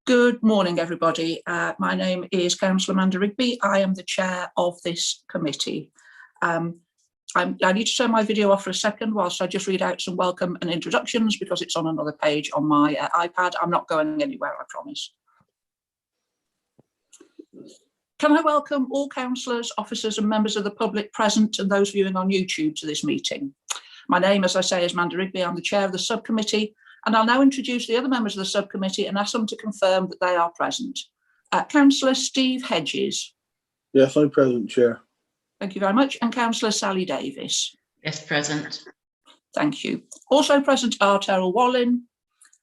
Good morning, everybody. My name is Councillor Amanda Rigby. I am the chair of this committee. I need to turn my video off for a second whilst I just read out some welcome and introductions because it's on another page on my iPad. I'm not going anywhere, I promise. Can I welcome all councillors, officers and members of the public present and those viewing on YouTube to this meeting. My name, as I say, is Amanda Rigby. I'm the chair of the subcommittee, and I'll now introduce the other members of the subcommittee and ask them to confirm that they are present. Councillor Steve Hedges. Yes, I'm present, Chair. Thank you very much. And Councillor Sally Davis. Yes, present. Thank you. Also present are Terrell Wallin,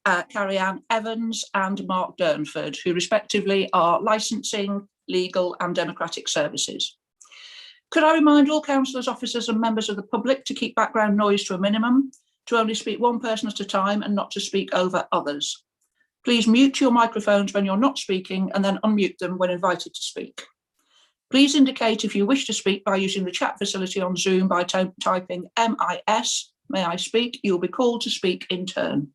Carrie-Anne Evans and Mark Durnford, who respectively are licensing, legal and democratic services. Could I remind all councillors, officers and members of the public to keep background noise to a minimum, to only speak one person at a time and not to speak over others. Please mute your microphones when you're not speaking and then unmute them when invited to speak. Please indicate if you wish to speak by using the chat facility on Zoom by typing MIS, may I speak, you'll be called to speak in turn.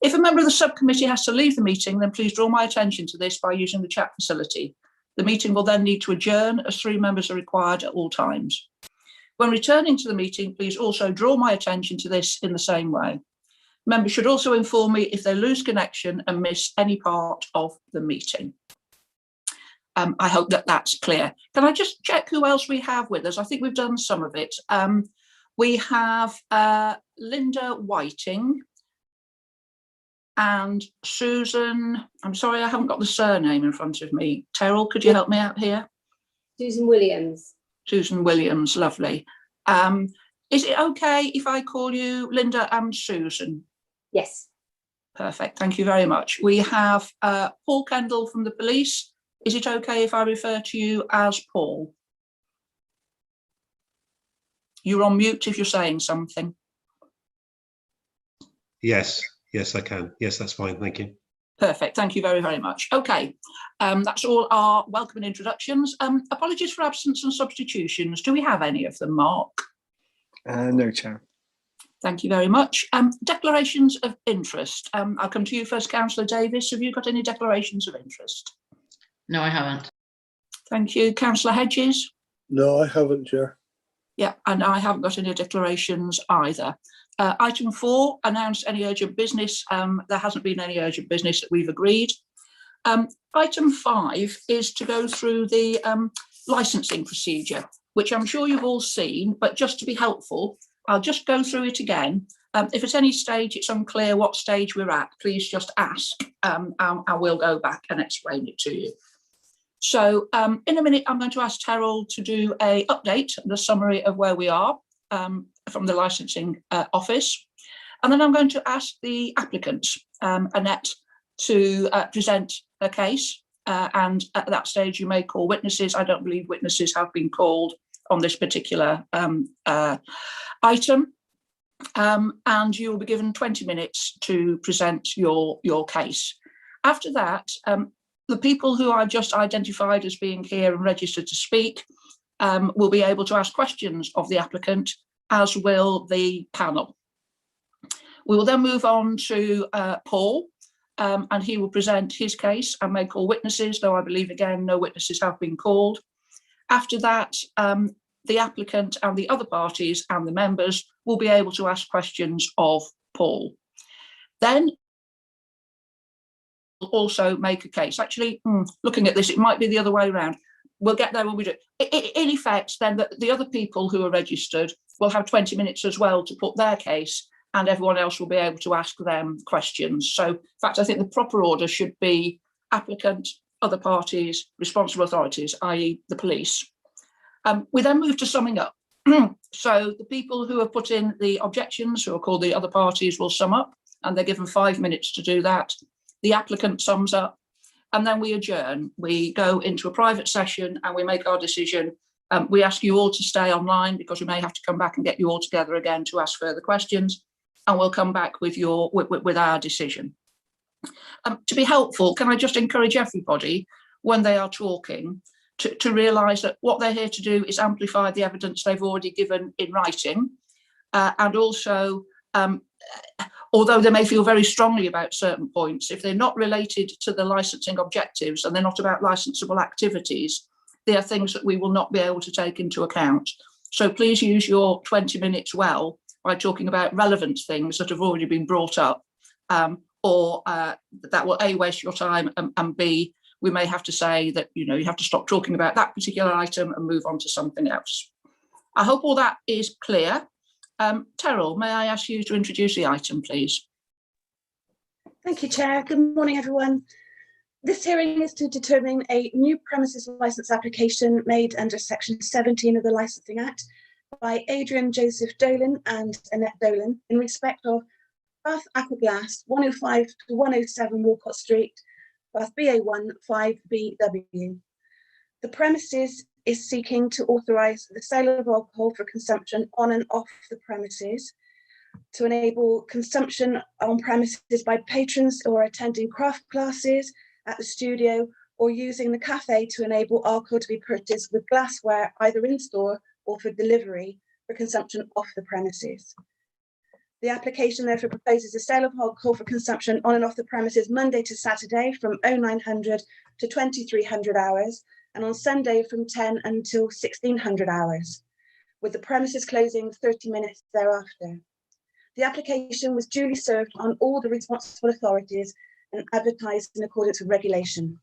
If a member of the subcommittee has to leave the meeting, then please draw my attention to this by using the chat facility. The meeting will then need to adjourn as 3 members are required at all times. When returning to the meeting, please also draw my attention to this in the same way. Members should also inform me if they lose connection and miss any part of the meeting. I hope that that's clear. Can I just check who else we have with us? I think we've done some of it. We have Linda Whiting and Susan. I'm sorry, I haven't got the surname in front of me. Terrell, could you help me out here? Susan Williams. Susan Williams, lovely. Is it okay if I call you Linda and Susan? Yes. Perfect, thank you very much. We have Paul Kendall from the police. Is it okay if I refer to you as Paul? You're on mute if you're saying something. Yes, I can. Yes, that's fine, thank you. Perfect, thank you very, very much. Okay, that's all our welcome and introductions. Apologies for absence and substitutions. Do we have any of them, Mark? No, Chair. Thank you very much. Declarations of interest. I'll come to you first, Councillor Davis. Have you got any declarations of interest? No, I haven't. Thank you. Councillor Hedges? No, I haven't, Chair. Yeah, and I haven't got any declarations either. Item 4, announce any urgent business. There hasn't been any urgent business that we've agreed. Item 5 is to go through the licensing procedure, which I'm sure you've all seen, but just to be helpful, I'll just go through it again. If at any stage it's unclear what stage we're at, please just ask and I will go back and explain it to you. So in a minute, I'm going to ask Terrell to do an update, the summary of where we are from the licensing office. And then I'm going to ask the applicants, Annette, to present a case. And at that stage, you may call witnesses. I don't believe witnesses have been called on this particular item. And you will be given 20 minutes to present your case. After that, the people who I've just identified as being here and registered to speak will be able to ask questions of the applicant, as will the panel. We will then move on to Paul, and he will present his case and may call witnesses, though I believe, again, no witnesses have been called. After that, the applicant and the other parties and the members will be able to ask questions of Paul. Then also make a case. Actually, looking at this, it might be the other way around. We'll get there when we do it. In effect, then the other people who are registered will have 20 minutes as well to put their case, and everyone else will be able to ask them questions. So, in fact, I think the proper order should be applicant, other parties, responsible authorities, i.e. the police. We then move to summing up. So the people who have put in the objections, who are called the other parties, will sum up, and they're given 5 minutes to do that. The applicant sums up, and then we adjourn. We go into a private session and we make our decision. We ask you all to stay online because we may have to come back and get you all together again to ask further questions, and we'll come back with our decision. To be helpful, can I just encourage everybody when they are talking to realise that what they're here to do is amplify the evidence they've already given in writing, and also although they may feel very strongly about certain points, if they're not related to the licensing objectives and they're not about licensable activities, they are things that we will not be able to take into account. So please use your 20 minutes well by talking about relevant things that have already been brought up, or that will A, waste your time, and B, we may have to say that, you know, you have to stop talking about that particular item and move on to something else. I hope all that is clear. Terrell, may I ask you to introduce the item, please? Thank you, Chair. Good morning, everyone. This hearing is to determine a new premises licence application made under Section 17 of the Licensing Act by Adrian Joseph Dolan and Annette Dolan in respect of Bath Aquaglass 105 to 107 Walcott Street, Bath BA1 5BW. The premises is seeking to authorise the sale of alcohol for consumption on and off the premises, to enable consumption on premises by patrons who are attending craft classes at the studio, or using the cafe to enable alcohol to be purchased with glassware either in store or for delivery for consumption off the premises. The application therefore proposes a sale of alcohol for consumption on and off the premises Monday to Saturday from 0900 to 2300 hours, and on Sunday from 10 until 1600 hours, with the premises closing 30 minutes thereafter. The application was duly served on all the responsible authorities and advertised in accordance with regulation.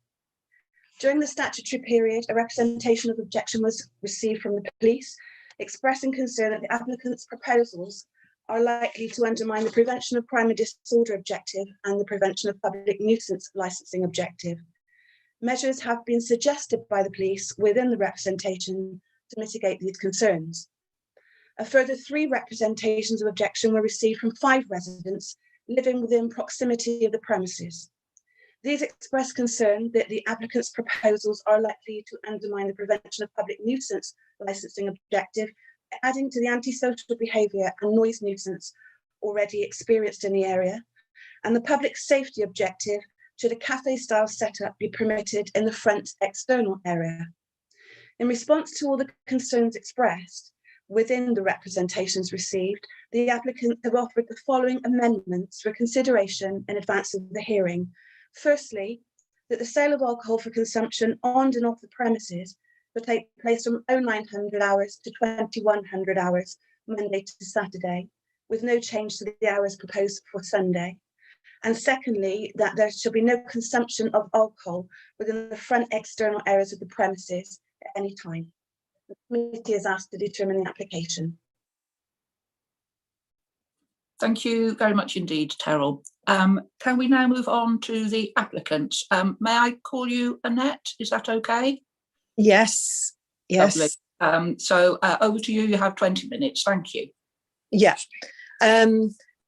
During the statutory period, a representation of objection was received from the police, expressing concern that the applicant's proposals are likely to undermine the prevention of crime and disorder objective and the prevention of public nuisance licensing objective. Measures have been suggested by the police within the representation to mitigate these concerns. A further 3 representations of objection were received from 5 residents living within proximity of the premises. These express concern that the applicant's proposals are likely to undermine the prevention of public nuisance licensing objective, adding to the antisocial behaviour and noise nuisance already experienced in the area, and the public safety objective should a cafe-style setup be permitted in the front external area. In response to all the concerns expressed within the representations received, the applicant have offered the following amendments for consideration in advance of the hearing. Firstly, that the sale of alcohol for consumption on and off the premises will take place from 0900 hours to 2100 hours, Monday to Saturday, with no change to the hours proposed for Sunday. And secondly, that there shall be no consumption of alcohol within the front external areas of the premises at any time. The committee is asked to determine the application. Thank you very much indeed, Terrell. Can we now move on to the applicants? May I call you Annette? Is that okay? Yes, yes. Lovely. So over to you, you have 20 minutes. Thank you. Yeah.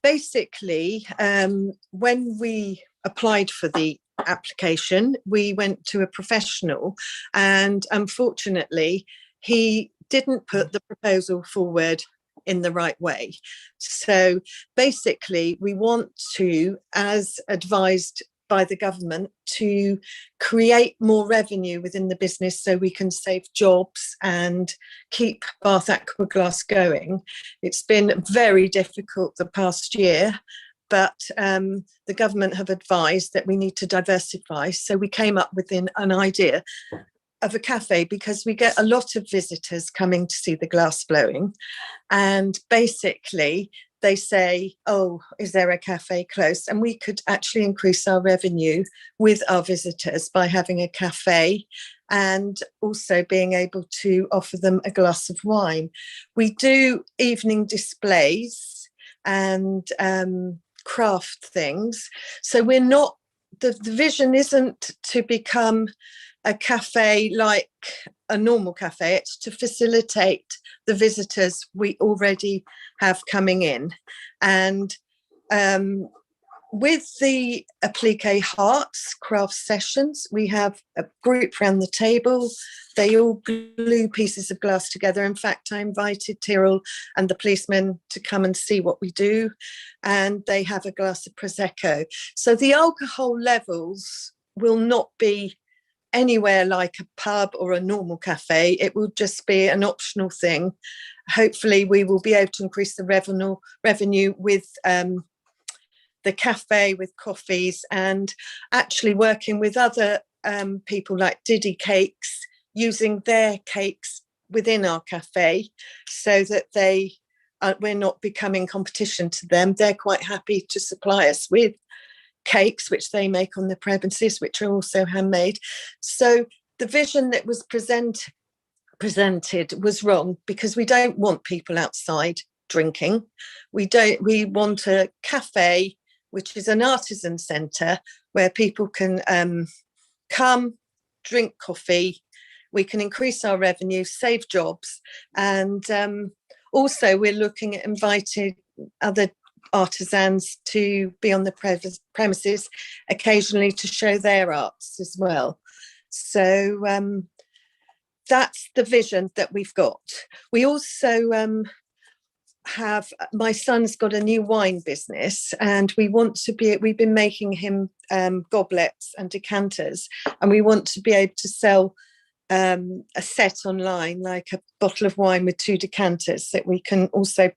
Basically, when we applied for the application, we went to a professional, and unfortunately, he didn't put the proposal forward in the right way. So basically, we want to, as advised by the government, to create more revenue within the business so we can save jobs and keep Bath Aquaglass going. It's been very difficult the past year, but the government have advised that we need to diversify. So we came up with an idea of a cafe, because we get a lot of visitors coming to see the glass blowing, and basically they say, oh, is there a cafe close? And we could actually increase our revenue with our visitors by having a cafe and also being able to offer them a glass of wine. We do evening displays and craft things. So we're not, the vision isn't to become a cafe like a normal cafe, it's to facilitate the visitors we already have coming in. And with the Appliqué Hearts craft sessions, we have a group around the table. They all glue pieces of glass together. In fact, I invited Tyrrell and the policemen to come and see what we do, and they have a glass of Prosecco. So the alcohol levels will not be anywhere like a pub or a normal cafe. It will just be an optional thing. Hopefully we will be able to increase the revenue with the cafe with coffees, and actually working with other people like Diddy Cakes, using their cakes within our cafe so that we're not becoming competition to them. They're quite happy to supply us with cakes which they make on the premises, which are also handmade. So the vision that was presented was wrong, because we don't want people outside drinking. We want a cafe which is an artisan centre where people can come, drink coffee. We can increase our revenue, save jobs, and also we're looking at inviting other artisans to be on the premises occasionally to show their arts as well. So that's the vision that we've got. We also have, my son's got a new wine business, and we've been making him goblets and decanters, and we want to be able to sell a set online, like a bottle of wine with 2 decanters that we can also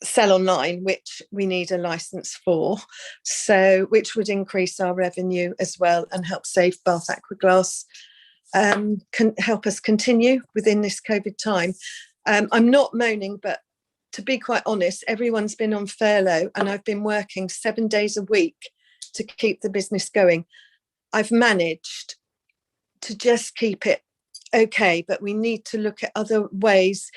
sell online, which we need a license for, so which would increase our revenue as well and help save Bath Aquaglass, can help us continue within this COVID time. I'm not moaning, but to be quite honest, everyone's been on furlough and I've been working 7 days a week to keep the business going. I've managed to just keep it okay, but we need to look at other ways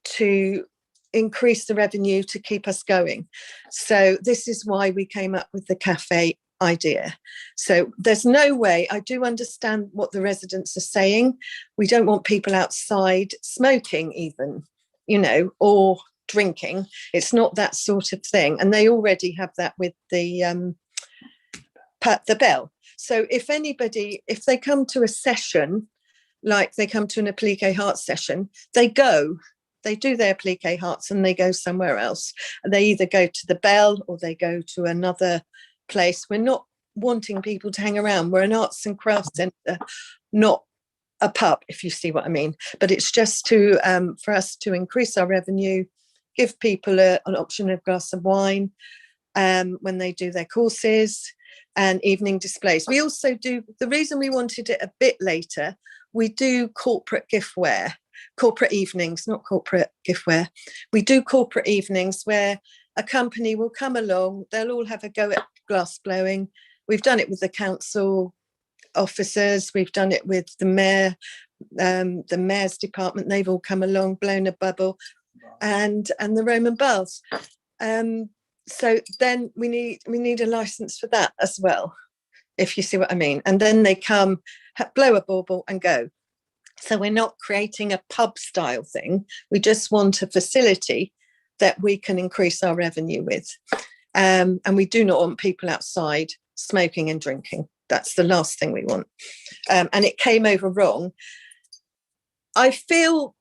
to increase the revenue to keep us going. So this is why we came up with the cafe idea. So there's no way, I do understand what the residents are saying. We don't want people outside smoking even, or drinking. It's not that sort of thing. And they already have that with the bell. So if they come to a session, like they come to an appliqué heart session, they do their appliqué hearts and they go somewhere else. They either go to the bell or they go to another place. We're not wanting people to hang around. We're an arts and crafts centre, not a pub, if you see what I mean. But it's just for us to increase our revenue, give people an option of a glass of wine when they do their courses, and evening displays. We also do, the reason we wanted it a bit later, we do corporate giftware, corporate evenings, not corporate giftware. We do corporate evenings where a company will come along, they'll all have a go at glass blowing. We've done it with the council officers, we've done it with the mayor, the mayor's department, they've all come along, blown a bubble, and the Roman baths. So then we need a license for that as well, if you see what I mean. And then they come, blow a bauble and go. So we're not creating a pub style thing. We just want a facility that we can increase our revenue with. And we do not want people outside smoking and drinking. That's the last thing we want. And it came over wrong. I feel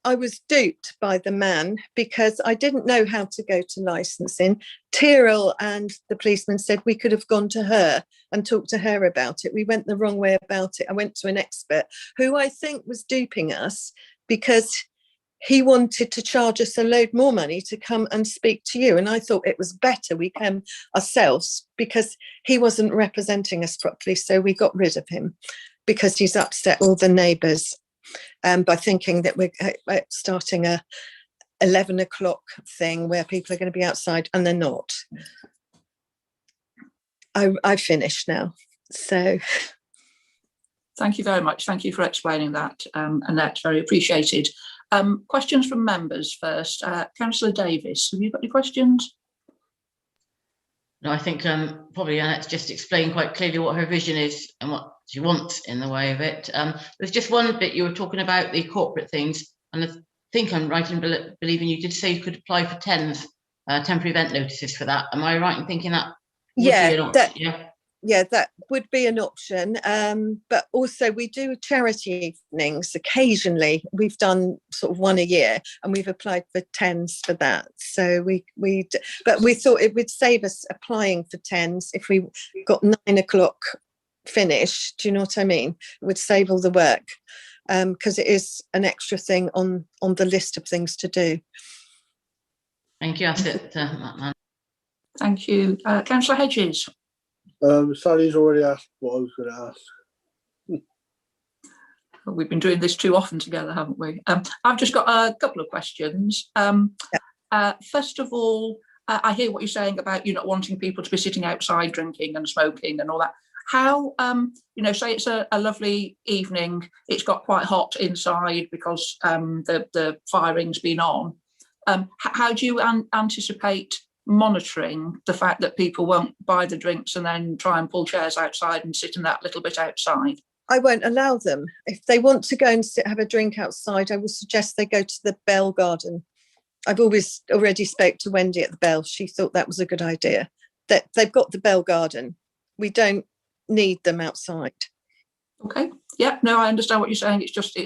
I was duped by the man because I didn't know how to go to licensing. Tyrrell and the policeman said we could have gone to her and talked to her about it. We went the wrong way about it. I went to an expert who I think was duping us because he wanted to charge us a load more money to come and speak to you. And I thought it was better we came ourselves because he wasn't representing us properly. So we got rid of him because he's upset all the neighbours. By thinking that we're starting a 11 o'clock thing where people are going to be outside, and they're not. I finished now. So Thank you very much. Thank you for explaining that, Annette, very appreciated. Questions from members first. Councillor Davis, have you got any questions? No, I think probably Annette's just explained quite clearly what her vision is and what she wants in the way of it. There's just one bit you were talking about the corporate things, and I think I'm right in believing you did say you could apply for TENS, temporary event notices for that. Am I right in thinking that? Yeah, that would be an option. But also we do charity evenings occasionally. We've done sort of one a year and we've applied for TENS for that. So but we thought it would save us applying for TENS if we got 9 o'clock finish. Do you know what I mean? It would save all the work because it is an extra thing on the list of things to do. Thank you. That's it, Matt. Thank you. Councillor Hedges. Sally's already asked what I was going to ask. We've been doing this too often together, haven't we? I've just got a couple of questions. First of all, I hear what you're saying about you not wanting people to be sitting outside drinking and smoking and all that. How, say it's a lovely evening, it's got quite hot inside because the firing's been on. How do you anticipate monitoring the fact that people won't buy the drinks and then try and pull chairs outside and sit in that little bit outside? I won't allow them. If they want to go and have a drink outside, I would suggest they go to the Bell Garden. I've already spoke to Wendy at the Bell. She thought that was a good idea. That they've got the Bell Garden. We don't need them outside. Okay. Yeah. No, I understand what you're saying. It's just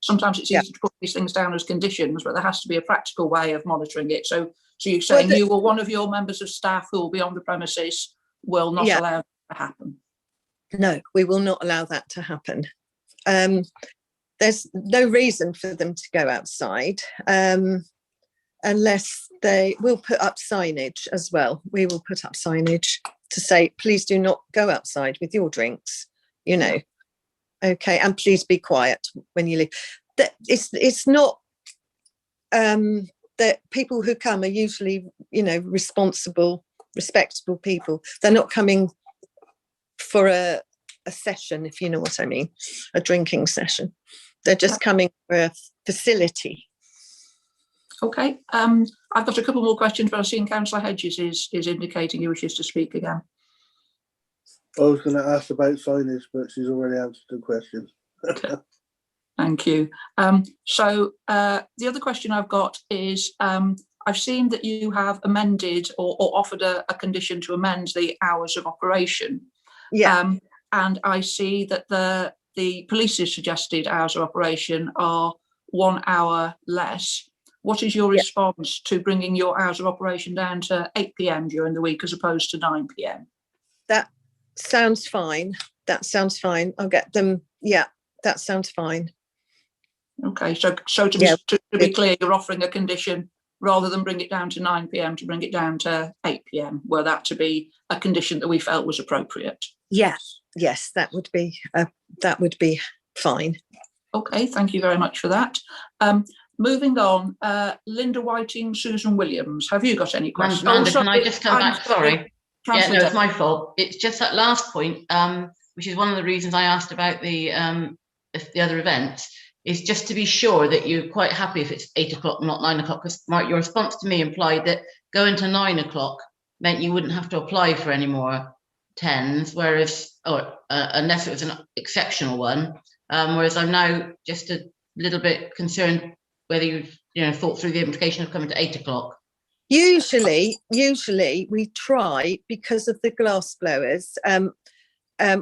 sometimes it's easy to put these things down as conditions, but there has to be a practical way of monitoring it. So you're saying you or one of your members of staff who will be on the premises will not allow that to happen. No, we will not allow that to happen. There's no reason for them to go outside unless they will put up signage as well. We will put up signage to say, please do not go outside with your drinks, Okay, and please be quiet when you leave. It's not that people who come are usually, responsible, respectable people. They're not coming for a session, if you know what I mean, a drinking session. They're just coming for a facility. Okay. I've got a couple more questions, but I've seen Councillor Hedges is indicating he wishes to speak again. I was going to ask about signage, but she's already answered the question. Thank you. So the other question I've got is I've seen that you have amended or offered a condition to amend the hours of operation. Yeah. And I see that the police's suggested hours of operation are 1 hour less. What is your response to bringing your hours of operation down to 8 p.m. during the week as opposed to 9 p.m? That sounds fine. I'll get them. Yeah, that sounds fine. Okay, so to be clear, you're offering a condition rather than bring it down to 9 p.m. to bring it down to 8 p.m. Were that to be a condition that we felt was appropriate? Yes, that would be fine. Okay, thank you very much for that. Moving on, Linda Whiting, Susan Williams, have you got any questions? Amanda, can I just come back? Sorry. Councillor It's my fault. It's just that last point, which is one of the reasons I asked about the other events, is just to be sure that you're quite happy if it's 8 o'clock, not 9 o'clock. Because Mark, your response to me implied that going to 9 o'clock meant you wouldn't have to apply for any more 10s, unless it was an exceptional one. Whereas I'm now just a little bit concerned whether you've thought through the implication of coming to 8 o'clock. Usually we try, because of the glass blowers.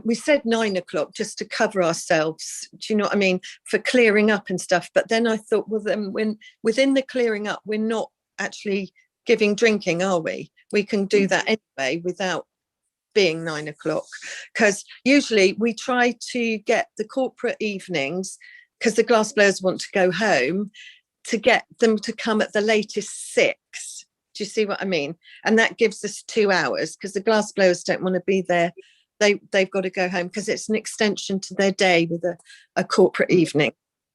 We said 9 o'clock just to cover ourselves. Do you know what I mean? For clearing up and stuff. But then I thought, well, then when within the clearing up, we're not actually giving drinking, are we? We can do that anyway without being 9 o'clock. Because usually we try to get the corporate evenings, because the glass blowers want to go home, to get them to come at the latest 6. Do you see what I mean? And that gives us 2 hours, because the glass blowers don't want to be there. They've got to go home because it's an extension to their day with a corporate evening.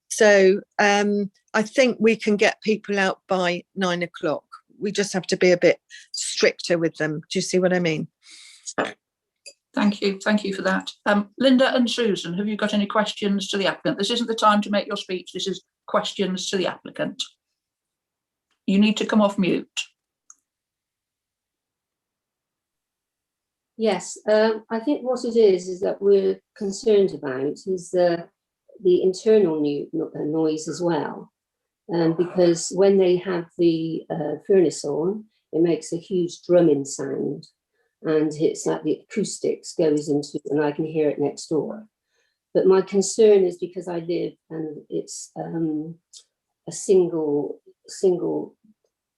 So I think we can get people out by 9 o'clock. We just have to be a bit stricter with them. Do you see what I mean? Thank you for that. Linda and Susan, have you got any questions to the applicant? This isn't the time to make your speech. This is questions to the applicant. You need to come off mute. Yes, I think what it is that we're concerned about is the internal noise as well. Because when they have the furnace on, it makes a huge drumming sound. And it's like the acoustics goes into, and I can hear it next door. But my concern is because I live and it's a single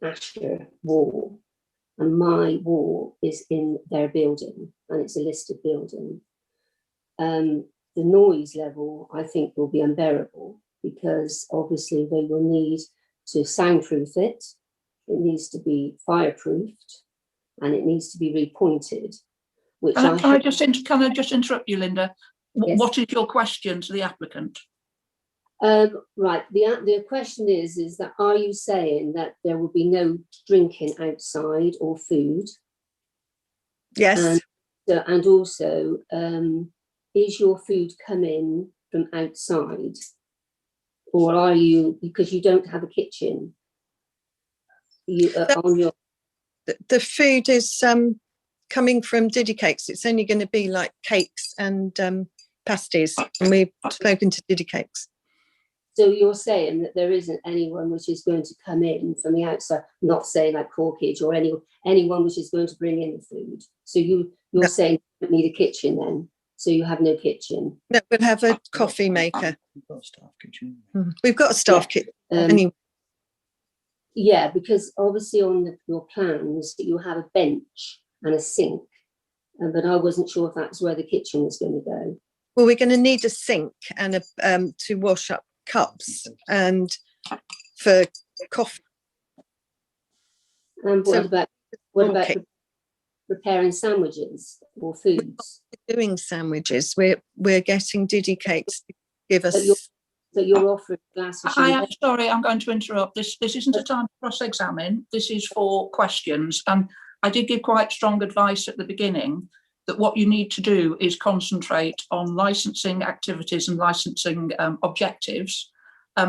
Asher wall, and my wall is in their building, and it's a listed building. The noise level, I think, will be unbearable because obviously they will need to soundproof it. It needs to be fireproofed. and it needs to be repointed. Which Can I hope- just interrupt you, Linda? Yes. What is your question to the applicant? Right, the question is that are you saying that there will be no drinking outside or food? Yes, And also, is your food coming from outside? Or are you, because you don't have a kitchen? You on your, the food is coming from Diddy Cakes. It's only going to be like cakes and pasties, and we've spoken to Diddy Cakes. so you're saying that there isn't anyone which is going to come in from the outside, not saying like Corkage or anyone which is going to bring in the food. So you're No. saying you don't need a kitchen then? So you have no kitchen? No, we'll have a coffee maker. We've got a staff kitchen. Anyway, Yeah, because obviously on your plans you have a bench and a sink, but I wasn't sure if that's where the kitchen was going to go. well, we're going to need a sink and a to wash up cups and for coffee. And So- what about Okay. preparing sandwiches or foods? Doing sandwiches. We're getting Diddy Cakes to give us. So you're offering glasses. I am sorry, I'm going to interrupt. This isn't a time to cross-examine. This is for questions. And I did give quite strong advice at the beginning that what you need to do is concentrate on licensing activities and licensing objectives.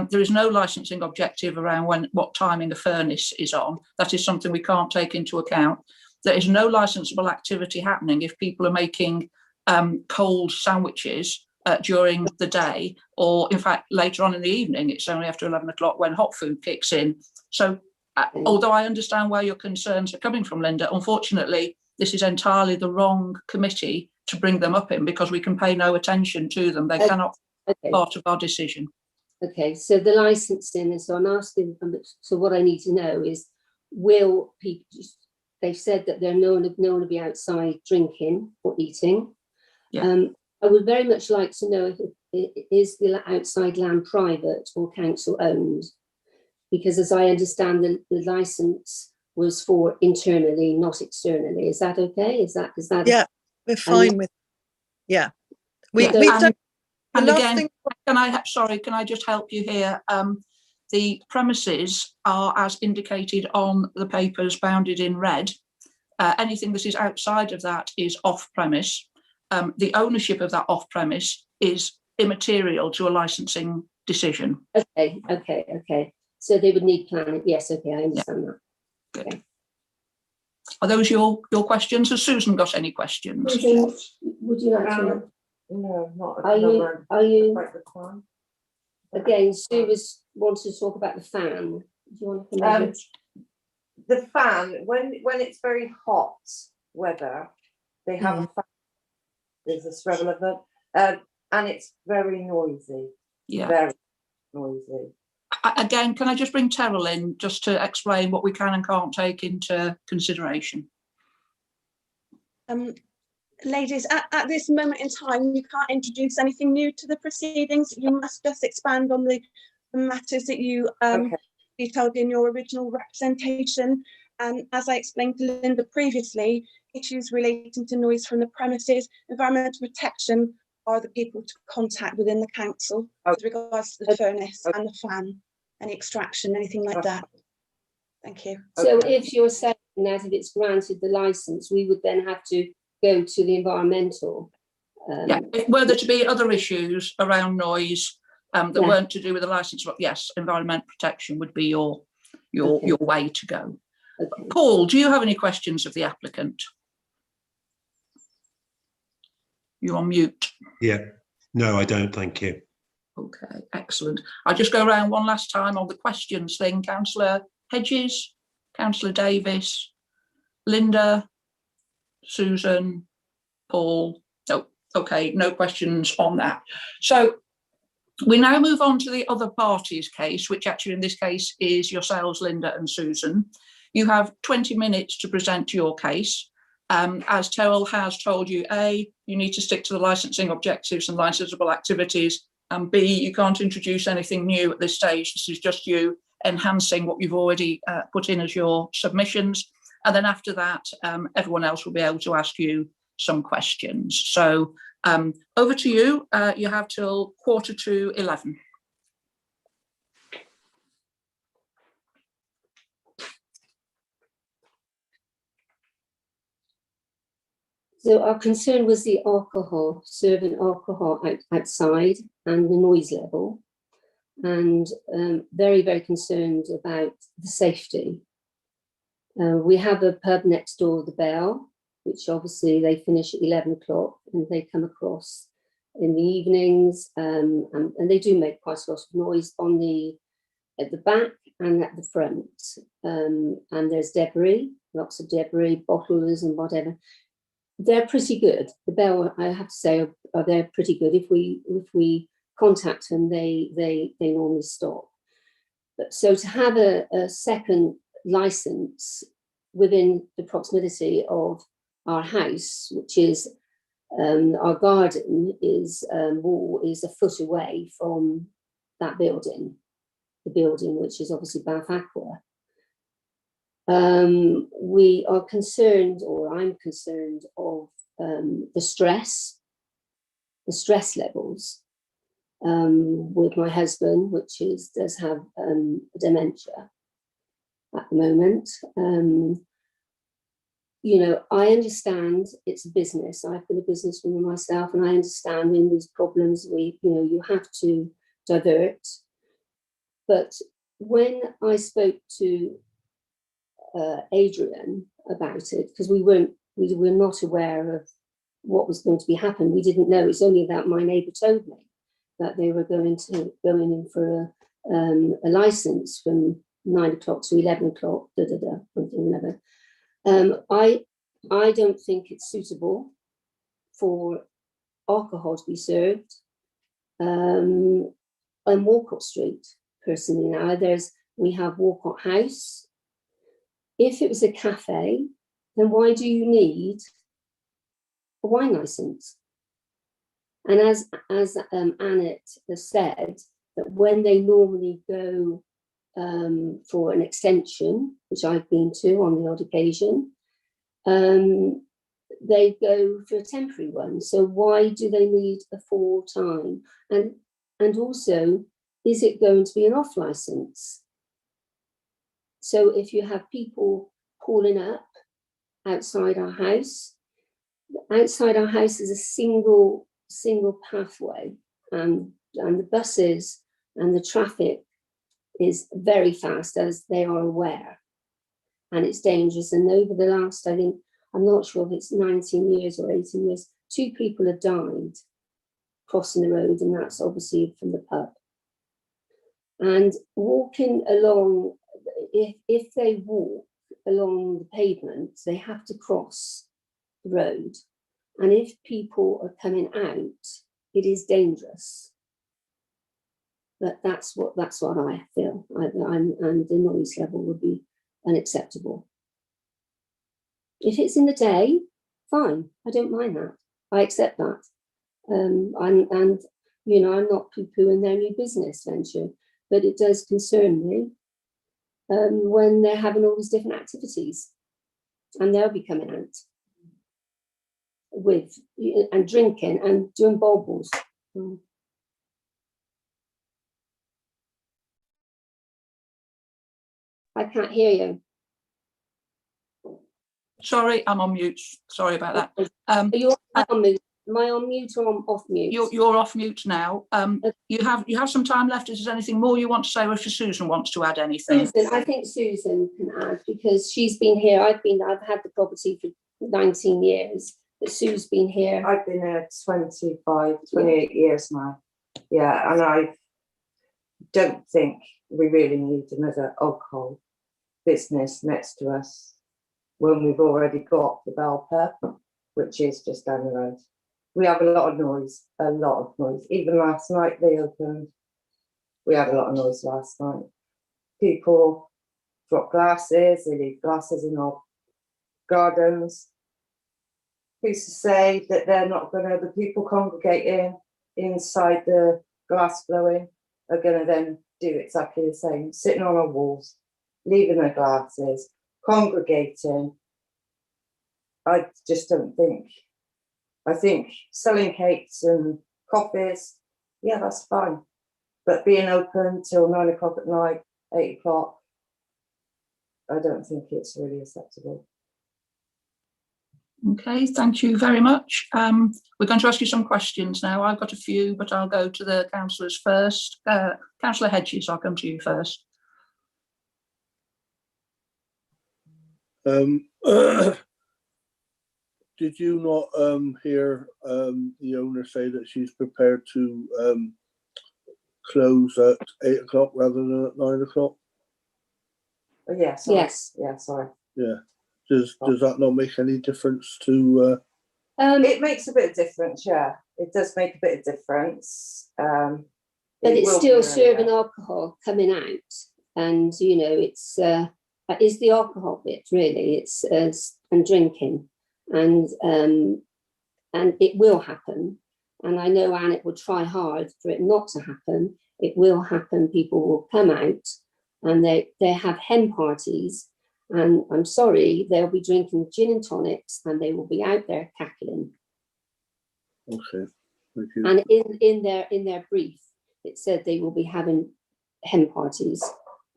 There is no licensing objective around what timing a furnace is on. That is something we can't take into account. There is no licensable activity happening if people are making cold sandwiches during the day, or in fact later on in the evening. It's only after 11 o'clock when hot food kicks in. So although I understand where your concerns are coming from, Linda, unfortunately this is entirely the wrong committee to bring them up in, because we can pay no attention to them. They cannot be Okay. part of our decision. Okay, so the licensing, and so I'm asking, so what I need to know is, will people, they've said that no one will be outside drinking or eating. Yeah. I would very much like to know if is the outside land private or council owned? Because as I understand, the license was for internally, not externally. Is that okay? Is that? Yeah, we're fine with. Yeah, we've done. And the last again, thing- can I just help you here? The premises are as indicated on the papers bounded in red. Anything that is outside of that is off premise. The ownership of that off premise is immaterial to a licensing decision. Okay. So they would need planning. Yes, okay, I understand that. Good. Are those your questions? Has Susan got any questions? Susan, would you like to? No, not. Are you? Again, Sue was wanting to talk about the fan. Do you want to come over? The fan, when it's very hot weather, they have a fan. Is this relevant? And it's very noisy. Yeah. Very noisy. Again, can I just bring Terrell in just to explain what we can and can't take into consideration? Ladies, at this moment in time, you can't introduce anything new to the proceedings. You must just expand on the matters that you detailed in your original representation. And as I explained to Linda previously, issues relating to noise from the premises, environmental protection are the people to contact within the council with regards to the furnace and the fan, any extraction, anything like that. Thank you. So if you're saying that if it's granted the license, we would then have to go to the environmental. Yeah, were there to be other issues around noise that Yeah. weren't to do with the license, but yes, environmental protection would be your way to go. Okay. Paul, do you have any questions of the applicant? You're on mute. Yeah, no, I don't, thank you. Okay, excellent. I'll just go around one last time on the questions thing. Councillor Hedges, Councillor Davis, Linda, Susan, Paul. Oh, okay, no questions on that. So we now move on to the other party's case, which actually in this case is yourselves, Linda and Susan. You have 20 minutes to present your case. As Terrell has told you, A, you need to stick to the licensing objectives and licensable activities, and B, you can't introduce anything new at this stage. This is just you enhancing what you've already put in as your submissions. And then after that, everyone else will be able to ask you some questions. So over to you. You have till 11:15. So our concern was the alcohol, serving alcohol outside and the noise level, and very, very concerned about the safety. We have a pub next door, the Bell, which obviously they finish at 11 o'clock and they come across in the evenings, and they do make quite a lot of noise at the back and at the front. And there's debris, lots of debris, bottles and whatever. They're pretty good. The Bell, I have to say, they're pretty good. If we contact them, they normally stop. But so to have a second license within the proximity of our house, which is our garden, is a foot away from that building, the building which is obviously Bath Aqua. We are concerned, or I'm concerned, of the stress levels with my husband, which does have dementia at the moment. I understand it's a business. I've been a businesswoman myself, and I understand in these problems you have to divert. But when I spoke to Adrian about it, because we were not aware of what was going to be happening. We didn't know. It's only that my neighbour told me that they were going in for a license from 9 o'clock to 11 o'clock. I don't think it's suitable for alcohol to be served on Walcott Street. Personally, now we have Walcott House. If it was a cafe, then why do you need a wine license? And as Annette has said, that when they normally go for an extension, which I've been to on the odd occasion, they go for a temporary one. So why do they need a full time? And also, is it going to be an off license? So if you have people pulling up outside our house is a single pathway, and the buses and the traffic is very fast, as they are aware, and it's dangerous. And over the last, I'm not sure if it's 19 years or 18 years, 2 people have died crossing the road, and that's obviously from the pub. And walking along, if they walk along the pavement, they have to cross the road. And if people are coming out, it is dangerous. But that's what I feel. And the noise level would be unacceptable. If it's in the day, fine. I don't mind that. I accept that. I'm not poo-pooing their new business venture, but it does concern me when they're having all these different activities, and they'll be coming out with and drinking and doing baubles. I can't hear you. Sorry, I'm on mute. Sorry about that. You're on mute. Am I on mute or I'm off mute? You're off mute now. You have some time left. Is there anything more you want to say, or if Susan wants to add anything? Susan, I think Susan can add, because she's been here. I've had the property for 19 years, but Sue's been here. I've been here 28 years now. Yeah, and I don't think we really need another alcohol business next to us when we've already got the Bell Pub, which is just down the road. We have a lot of noise. Even last night they opened. We had a lot of noise last night. People drop glasses, they leave glasses in our gardens. Who's to say that the people congregating inside the glass blowing are going to then do exactly the same, sitting on our walls, leaving their glasses, congregating, I just don't think. I think selling cakes and coffees, yeah, that's fine. But being open till 9 o'clock at night, 8 o'clock, I don't think it's really acceptable. Okay, thank you very much. We're going to ask you some questions now. I've got a few, but I'll go to the councillors first. Councillor Hedges, I'll come to you first. Did you not hear the owner say that she's prepared to close at 8 o'clock rather than at 9 o'clock? Oh, yeah, sorry. Yes. Yeah, sorry. Yeah. Does that not make any difference to? It makes a bit of difference, yeah. It does make a bit of difference. But it's still serving alcohol coming out, and you know it's the alcohol bit really. It's and drinking, and it will happen. And I know Annette will try hard for it not to happen. It will happen. People will come out, and they have hen parties. And I'm sorry, they'll be drinking gin and tonics, and they will be out there cackling. Okay, thank you. And in their brief, it said they will be having hen parties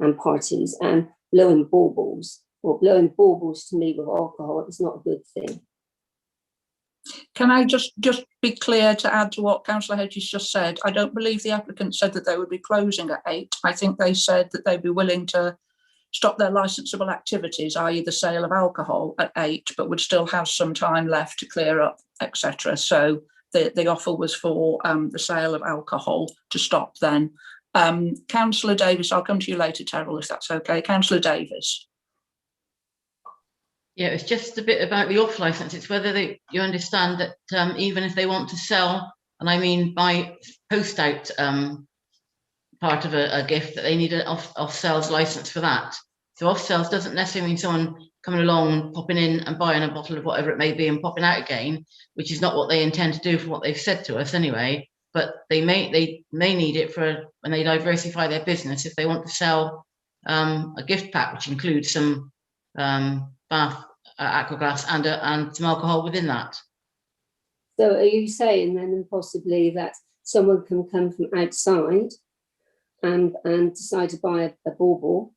and blowing baubles. Well, blowing baubles to me with alcohol is not a good thing. Can I just be clear to add to what Councillor Hedges just said? I don't believe the applicant said that they would be closing at 8. I think they said that they'd be willing to stop their licensable activities, i.e. the sale of alcohol, at 8, but would still have some time left to clear up, etc. So the offer was for the sale of alcohol to stop then. Councillor Davis, I'll come to you later, Terrell, if that's okay. Councillor Davis. Yeah, it's just a bit about the off licence. It's whether you understand that even if they want to sell, and I mean by post out part of a gift, that they need an off sales licence for that. So off sales doesn't necessarily mean someone coming along and popping in and buying a bottle of whatever it may be and popping out again, which is not what they intend to do from what they've said to us anyway. But they may need it for when they diversify their business, if they want to sell a gift pack which includes some Bath aquaglass and some alcohol within that. So are you saying then possibly that someone can come from outside and decide to buy a bauble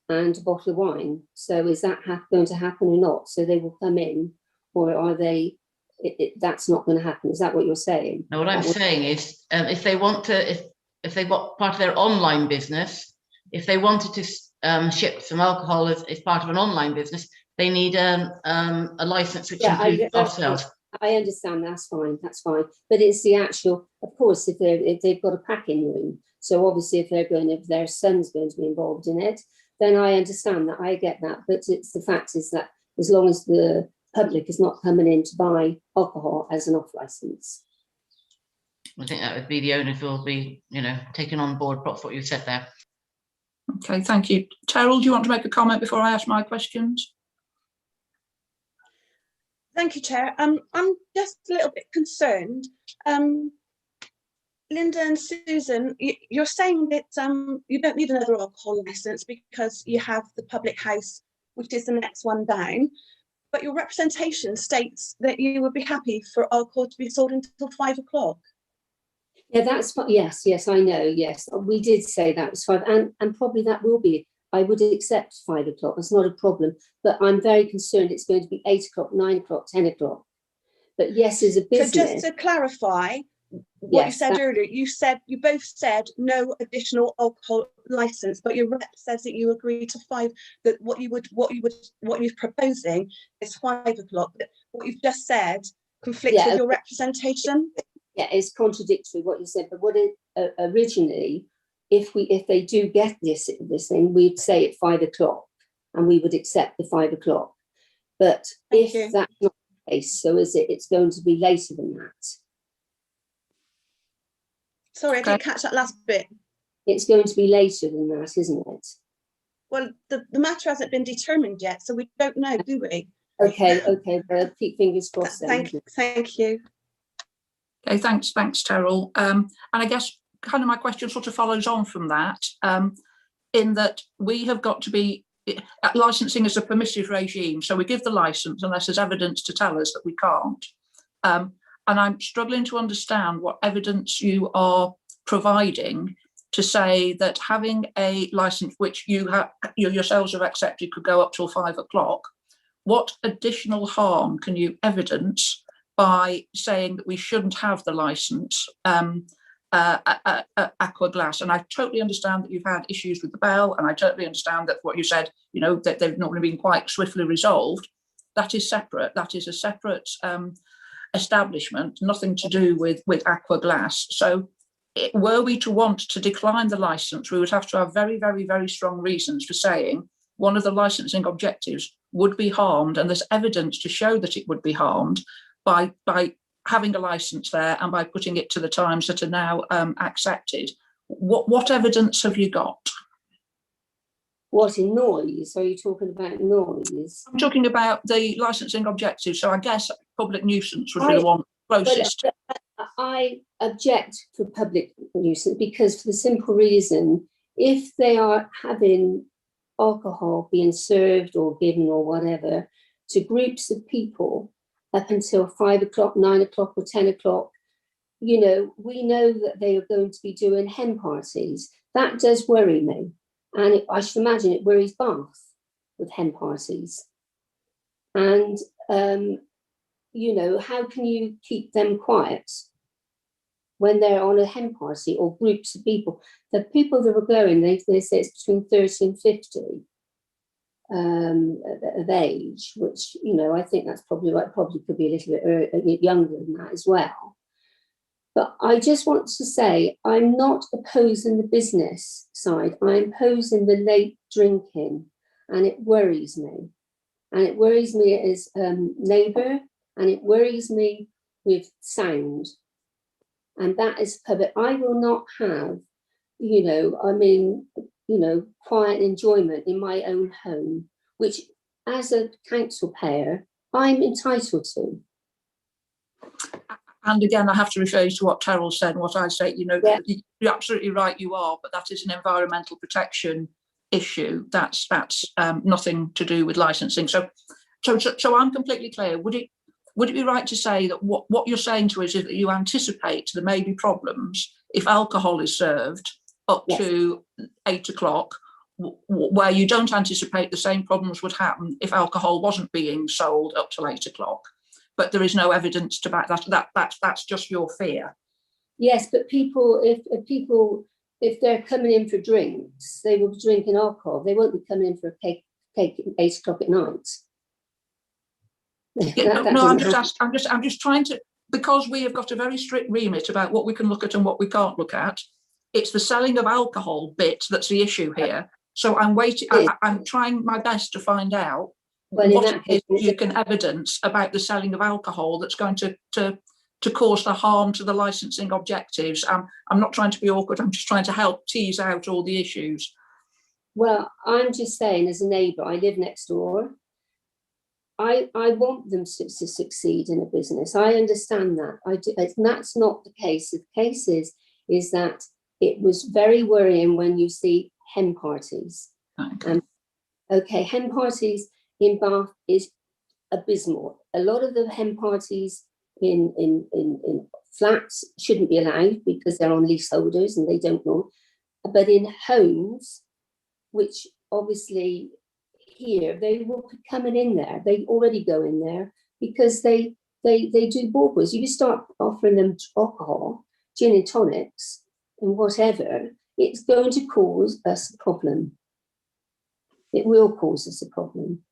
and a bottle of wine? So is that going to happen or not? So they will come in, or are they? That's not going to happen. Is that what you're saying? No, what I'm saying is, if they want to, if they've got part of their online business, if they wanted to ship some alcohol as part of an online business, they need a license which includes off sales. I understand. That's fine. But it's the actual, of course, if they've got a packing room. So obviously, if their son's going to be involved in it, then I understand that. I get that. But it's the fact is that as long as the public is not coming in to buy alcohol as an off license. I think that would be the owner who will be, taking on board what you said there. Okay, thank you. Terrell, do you want to make a comment before I ask my questions? Thank you, Chair. I'm just a little bit concerned. Linda and Susan, you're saying that you don't need another alcohol licence because you have the public house, which is the next one down. But your representation states that you would be happy for alcohol to be sold until 5 o'clock. Yeah, that's what. Yes, I know. Yes, we did say that was 5, and probably that will be. I would accept 5 o'clock. That's not a problem. But I'm very concerned it's going to be 8 o'clock, 9 o'clock, 10 o'clock. But yes, as a business. So just to clarify what you said earlier, you both said no additional alcohol license, but your rep says that you agree to 5. That what you're proposing is 5 o'clock. What you've just said conflicts with your representation. Yeah, it's contradictory what you said. But what originally, if they do get this thing, we'd say at 5 o'clock, and we would accept the 5 o'clock. But if that's not the case, so is it? It's going to be later than that. Sorry, I didn't catch that last bit. It's going to be later than that, isn't it? Well, the matter hasn't been determined yet, so we don't know, do we? Okay. Well, keep fingers crossed. Thank you. Okay, thanks, Terrell. And I guess kind of my question sort of follows on from that, in that we have got to be licensing is a permissive regime, so we give the license unless there's evidence to tell us that we can't. And I'm struggling to understand what evidence you are providing to say that having a license which you yourselves have accepted could go up till 5 o'clock, what additional harm can you evidence by saying that we shouldn't have the license Aqua Glass? And I totally understand that you've had issues with the bell, and I totally understand that what you said, you know, that they've not been quite swiftly resolved. That is separate. That is a separate establishment, nothing to do with Aqua Glass. So were we to want to decline the license, we would have to have very, very, very strong reasons for saying one of the licensing objectives would be harmed, and there's evidence to show that it would be harmed by having a license there and by putting it to the times that are now accepted. What evidence have you got? What, in noise? Are you talking about noise? I'm talking about the licensing objectives. So I guess public nuisance would be the one closest. I object for public nuisance because, for the simple reason, if they are having alcohol being served or given or whatever to groups of people up until 5 o'clock, 9 o'clock or 10 o'clock, you know, we know that they are going to be doing hen parties. That does worry me. And I should imagine it worries Bath with hen parties. And, you know, how can you keep them quiet when they're on a hen party or groups of people? The people that are going, they say it's between 30 and 50 of age, which, you know, I think that's probably right, probably could be a little bit younger than that as well. But I just want to say, I'm not opposing the business side. I'm opposing the late drinking, and it worries me. And it worries me as neighbour, and it worries me with sound. And that is public. I will not have, you know, I mean, you know, quiet enjoyment in my own home, which as a council payer, I'm entitled to. And again, I have to refer you to what Terrell said and what I say, you know, yeah. You're absolutely right, you are, but that is an environmental protection issue. That's nothing to do with licensing. So I'm completely clear. Would it be right to say that what you're saying to us is that you anticipate there may be problems if alcohol is served up yes. to 8 o'clock, where you don't anticipate the same problems would happen if alcohol wasn't being sold up till 8 o'clock? But there is no evidence to back that. That's just your fear. Yes, but people, if they're coming in for drinks, they will be drinking alcohol. They won't be coming in for a cake at 8 o'clock at night. Yeah, I'm just trying to, because we have got a very strict remit about what we can look at and what we can't look at. It's the selling of alcohol bit that's the issue here. So I'm waiting. I'm trying my best to find out. Well, what it is you can evidence about the selling of alcohol that's going to cause the harm to the licensing objectives. I'm not trying to be awkward. I'm just trying to help tease out all the issues. Well, I'm just saying, as a neighbour, I live next door. I want them to succeed in a business. I understand that. I do, and that's not the case. The case is that it was very worrying when you see hen parties. Okay, hen parties in Bath is abysmal. A lot of the hen parties in flats shouldn't be allowed because they're on leaseholders and they don't know. But in homes, which obviously here, they will be coming in there. They already go in there because they do baubles. You start offering them alcohol, gin and tonics and whatever, it's going to cause us a problem. It will cause us a problem.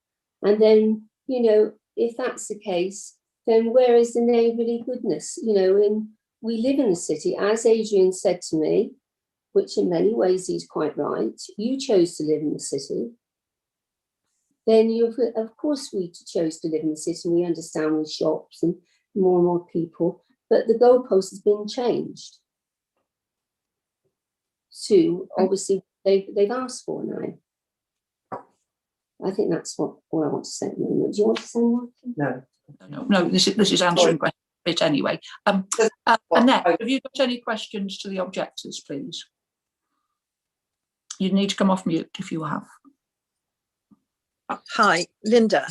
And then, you know, if that's the case, then where is the neighbourly goodness? You know, and we live in the city, as Adrian said to me, which in many ways he's quite right. You chose to live in the city. Then of course we chose to live in the city, and we understand with shops and more people, but the goalpost has been changed to obviously they've asked for now. I think that's all I want to say at the moment. Do you want to say more? No. This is answering questions a bit anyway. Annette, have you got any questions to the objectors, please? You need to come off mute if you have. Hi, Linda.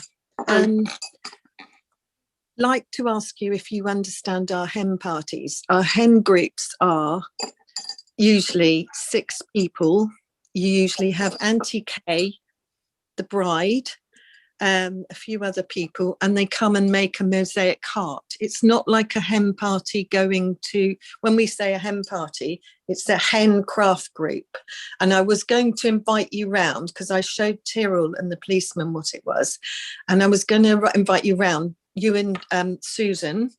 Like to ask you if you understand our hen parties. Our hen groups are usually 6 people. You usually have Auntie Kay, the bride, a few other people, and they come and make a mosaic cart. It's not like a hen party going to, when we say a hen party, it's a hen craft group. And I was going to invite you round because I showed Tyrrell and the policeman what it was. And I was going to invite you round, you and Susan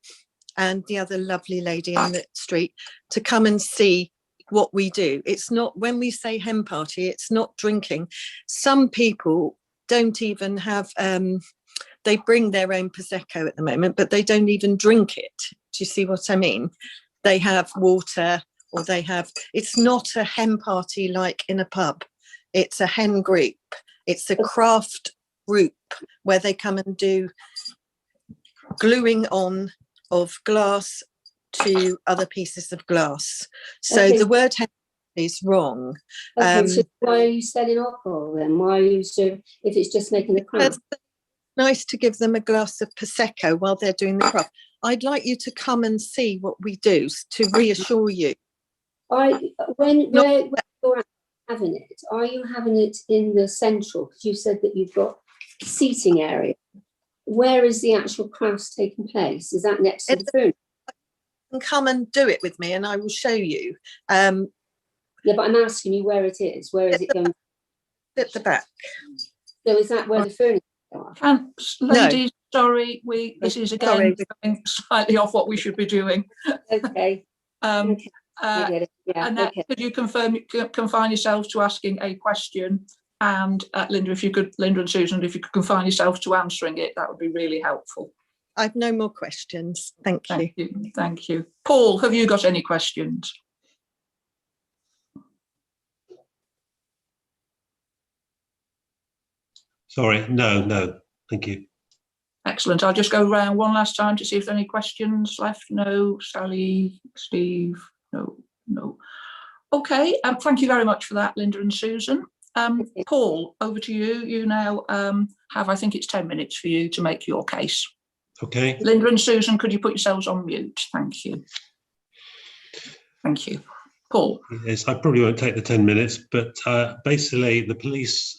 and the other lovely lady on the street, to come and see what we do. It's not, when we say hen party, it's not drinking. Some people don't even have, they bring their own Prosecco at the moment, but they don't even drink it. Do you see what I mean? They have water, or they have, it's not a hen party like in a pub. It's a hen group. It's a craft group where they come and do gluing on of glass to other pieces of glass. So Okay. the word hen is wrong. Okay, so why are you selling alcohol then? Why are you serving, if it's just making the craft? It's nice to give them a glass of Prosecco while they're doing the craft. I'd like you to come and see what we do to reassure you. When you're having it, are you having it in the central? Because you said that you've got seating area. Where is the actual crafts taking place? Is that next to the furnace? You can come and do it with me and I will show you. Yeah, but I'm asking you where it is. Where is it going? At the back. So is that where the furnace are? Ladies, sorry, this is again Sorry. going slightly off what we should be doing. Okay. Okay, I get it. Yeah, Annette, okay. could you confine yourselves to asking a question? And Linda, Linda and Susan, if you could confine yourselves to answering it, that would be really helpful. I've no more questions. Thank you. Thank you. Thank you. Paul, have you got any questions? Sorry, no, thank you. Excellent. I'll just go round one last time to see if there are any questions left. No, Sally, Steve, no. Okay, thank you very much for that, Linda and Susan. Paul, over to you. You now have, I think it's 10 minutes for you to make your case. Okay. Linda and Susan, could you put yourselves on mute? Thank you. Thank you. Paul. Yes, I probably won't take the 10 minutes, but basically the police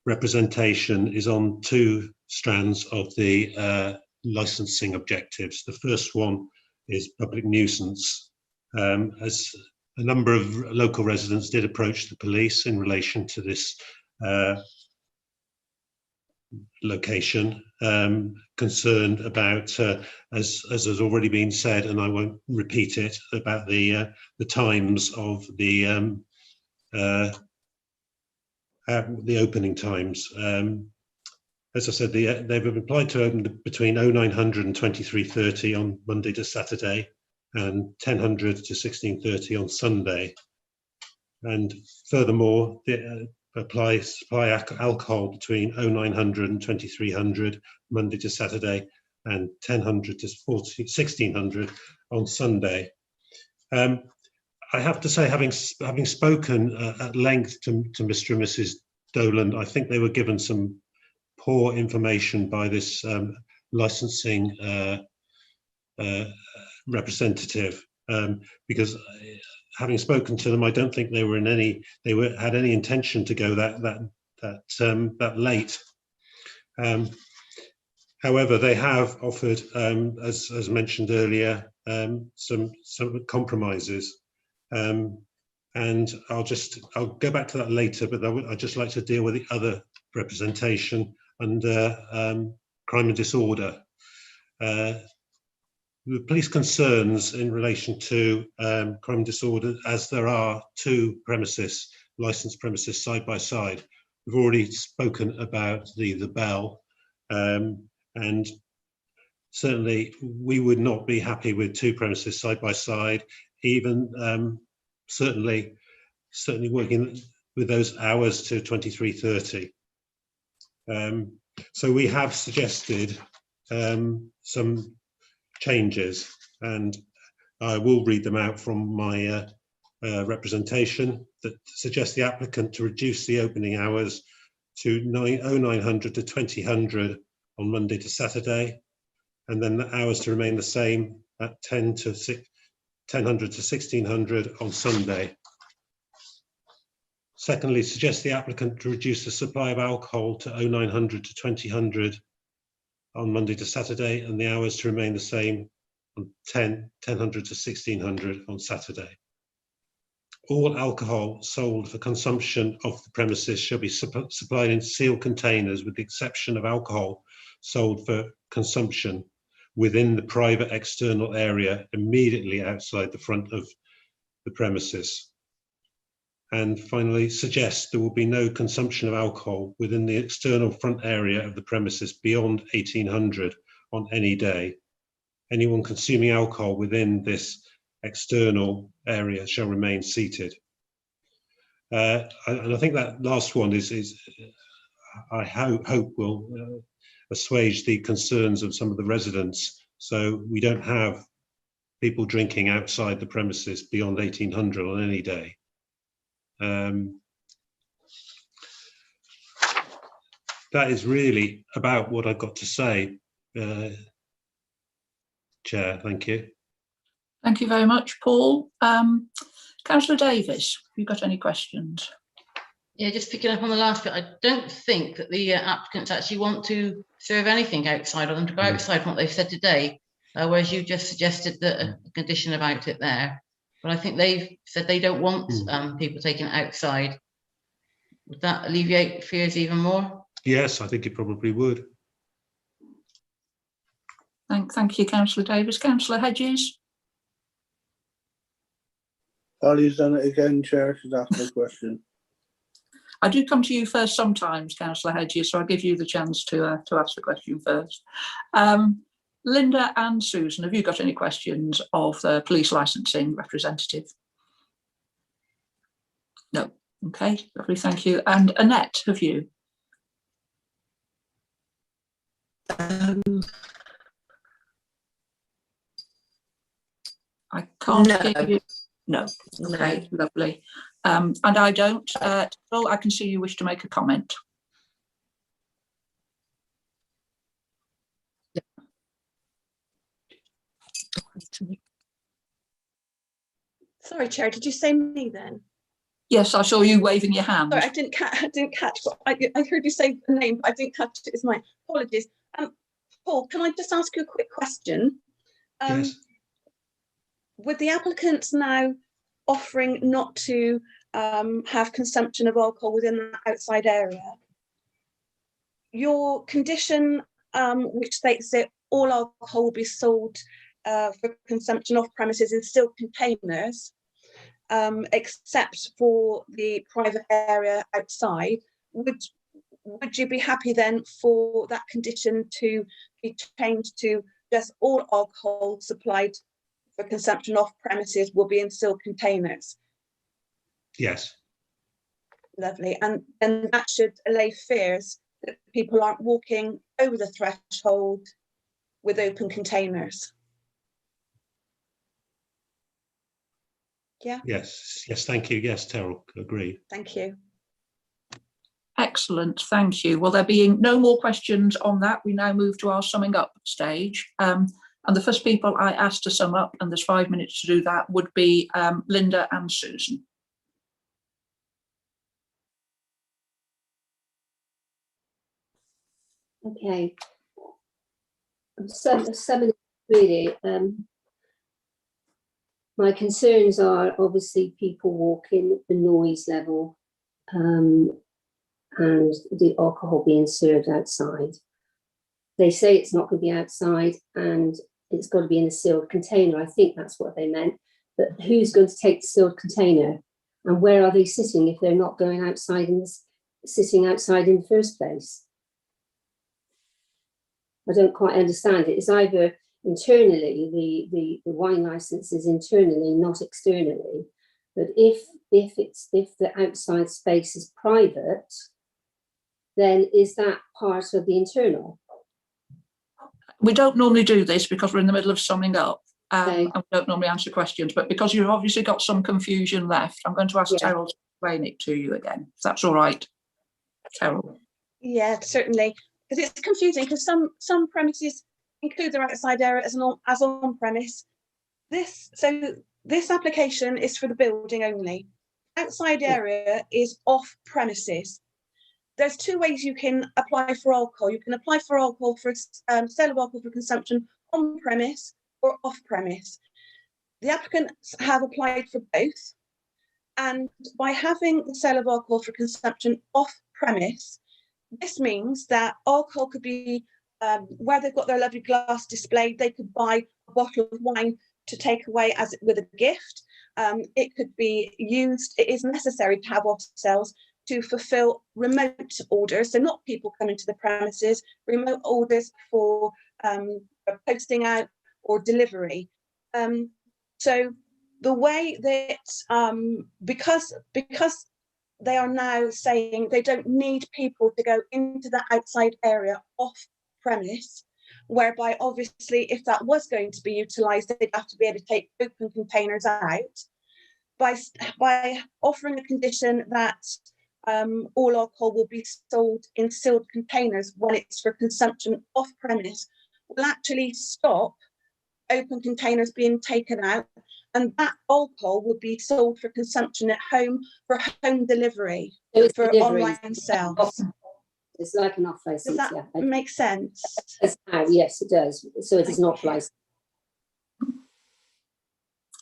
representation is on 2 strands of the licensing objectives. The first one is public nuisance. As a number of local residents did approach the police in relation to this location, concerned about, as has already been said, and I won't repeat it, about the times of the opening times. As I said, they've applied to open between 0900 and 23:30 on Monday to Saturday, and 1000 to 16:30 on Sunday. And furthermore, supply alcohol between 0900 and 2300 Monday to Saturday, and 1000 to 1600 on Sunday. I have to say, having spoken at length to Mr. and Mrs. Dolan, I think they were given some poor information by this licensing representative, because having spoken to them, I don't think they were had any intention to go that late. However, they have offered, as mentioned earlier, some compromises. And I'll go back to that later, but I'd just like to deal with the other representation under crime and disorder. The police concerns in relation to crime and disorder, as there are 2 licensed premises side by side. We've already spoken about the bell, and certainly we would not be happy with 2 premises side by side, even certainly working with those hours to 23:30. So we have suggested some changes, and I will read them out from my representation, that suggest the applicant to reduce the opening hours to 0900 to 2000 on Monday to Saturday, and then the hours to remain the same at 1000 to 1600 on Sunday. Secondly, suggest the applicant to reduce the supply of alcohol to 0900 to 2000 on Monday to Saturday, and the hours to remain the same on 1000 to 1600 on Saturday. All alcohol sold for consumption of the premises shall be supplied in sealed containers, with the exception of alcohol sold for consumption within the private external area immediately outside the front of the premises. And finally, suggest there will be no consumption of alcohol within the external front area of the premises beyond 1800 on any day. Anyone consuming alcohol within this external area shall remain seated. And I think that last one is I hope will assuage the concerns of some of the residents, so we don't have people drinking outside the premises beyond 1800 on any day. That is really about what I've got to say, Chair. Thank you. Thank you very much, Paul. Councillor Davis, have you got any questions? Yeah, just picking up on the last bit, I don't think that the applicants actually want to serve anything outside, or them to go outside from what they've said today, whereas you just suggested that a condition about it there. But I think they've said they don't want people taking it outside. Would that alleviate fears even more? Yes, I think it probably would. Thank you, Councillor Davis. Councillor Hedges? Ali's done it again, Chair. She's asked a question. I do come to you first sometimes, Councillor Hedges, so I'll give you the chance to ask the question first. Linda and Susan, have you got any questions of the police licensing representative? No. Okay, lovely, thank you. And Annette, have you? I can't hear you. No. Okay, lovely. And I don't. Well, I can see you wish to make a comment. Sorry, Chair, did you say me then? Yes, I saw you waving your hand. Sorry, I didn't catch what I heard you say the name, but I didn't catch it. It's my apologies. Paul, can I just ask you a quick question? Yes. With the applicants now offering not to have consumption of alcohol within the outside area, your condition, which states that all alcohol will be sold for consumption off premises in sealed containers, except for the private area outside, would you be happy then for that condition to be changed to just all alcohol supplied for consumption off premises will be in sealed containers? Yes. Lovely. And that should allay fears that people aren't walking over the threshold with open containers. Yeah. Yes. Thank you. Yes, Terrell, agreed. Thank you. Excellent, thank you. Well, there being no more questions on that, we now move to our summing up stage. And the first people I asked to sum up, and there's 5 minutes to do that, would be Linda and Susan. Okay. Summing really, my concerns are obviously people walking, the noise level, and the alcohol being served outside. They say it's not going to be outside and it's got to be in a sealed container. I think that's what they meant. But who's going to take the sealed container? And where are they sitting if they're not going outside and sitting outside in the first place? I don't quite understand it. It's either internally, the wine license is internally, not externally. But if the outside space is private, then is that part of the internal? We don't normally do this because we're in the middle of summing up. Okay. And we don't normally answer questions, but because you've obviously got some confusion left, I'm going to ask Terrell to explain it to you again, if that's all right. Terrell. Yeah, certainly, because it's confusing because some premises include their outside area as on premise. This application is for the building only. Outside area is off premises. There's two ways you can apply for alcohol. You can apply for alcohol for sale of alcohol for consumption on premise or off premise. The applicants have applied for both, and by having the sale of alcohol for consumption off premise, this means that alcohol could be where they've got their lovely glass displayed. They could buy a bottle of wine to take away with a gift. It could be used. It is necessary to have off sales to fulfill remote orders. So not people coming to the premises, remote orders for posting out or delivery. So the way that, because they are now saying they don't need people to go into the outside area off premise, whereby obviously if that was going to be utilised, they'd have to be able to take open containers out. By offering a condition that all alcohol will be sold in sealed containers when it's for consumption off premise, will actually stop open containers being taken out, and that alcohol will be sold for consumption at home, for home delivery, So it's for delivery. online sales. It's like an off Does license, that yeah. make sense? Yes, it does. So it is not licensed.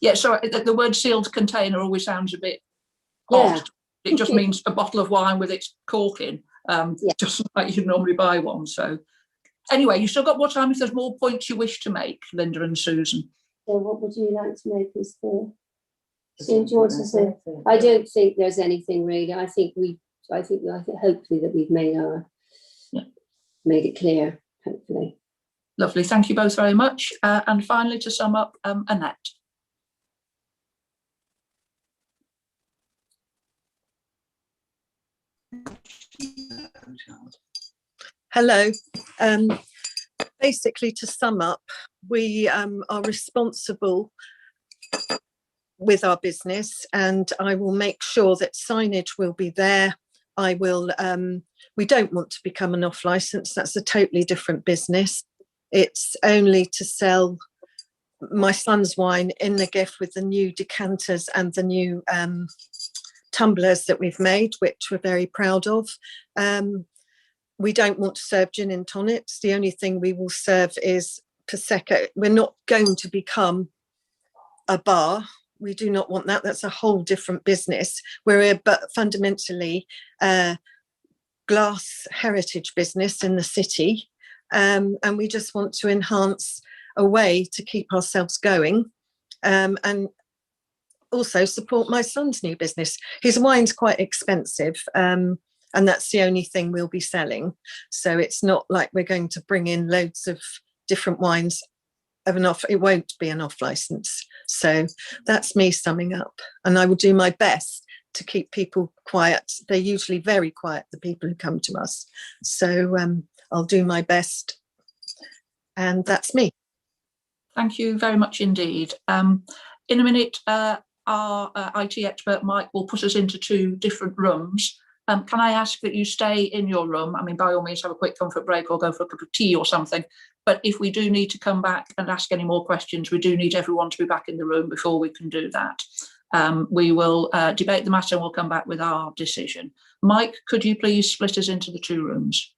Yeah, sorry, the word sealed container always sounds a bit Yeah. odd. It just means a bottle of wine with its cork in, just like you normally buy one. So anyway, you've still got more time if there's more points you wish to make, Linda and Susan. So what would you like to make as the? Susan, do you want to say? I don't think there's anything really. I think hopefully that we've made it clear, hopefully. Lovely, thank you both very much. And finally, to sum up, Annette. Hello. Basically, to sum up, we are responsible with our business, and I will make sure that signage will be there. I will. We don't want to become an off license. That's a totally different business. It's only to sell my son's wine in the gift with the new decanters and the new tumblers that we've made, which we're very proud of. We don't want to serve gin and tonics. The only thing we will serve is Prosecco. We're not going to become a bar. We do not want that. That's a whole different business. We're but fundamentally a glass heritage business in the city. And we just want to enhance a way to keep ourselves going and also support my son's new business. His wine's quite expensive. And that's the only thing we'll be selling. So it's not like we're going to bring in loads of different wines of an off. It won't be an off license. So that's me summing up. And I will do my best to keep people quiet. They're usually very quiet, the people who come to us. So I'll do my best. And that's me. Thank you very much indeed. In a minute, our IT expert, Mike, will put us into two different rooms. Can I ask that you stay in your room? I mean, by all means, have a quick comfort break or go for a cup of tea or something. But if we do need to come back and ask any more questions, we do need everyone to be back in the room before we can do that. We will debate the matter and we'll come back with our decision. Mike, could you please split us into the two rooms?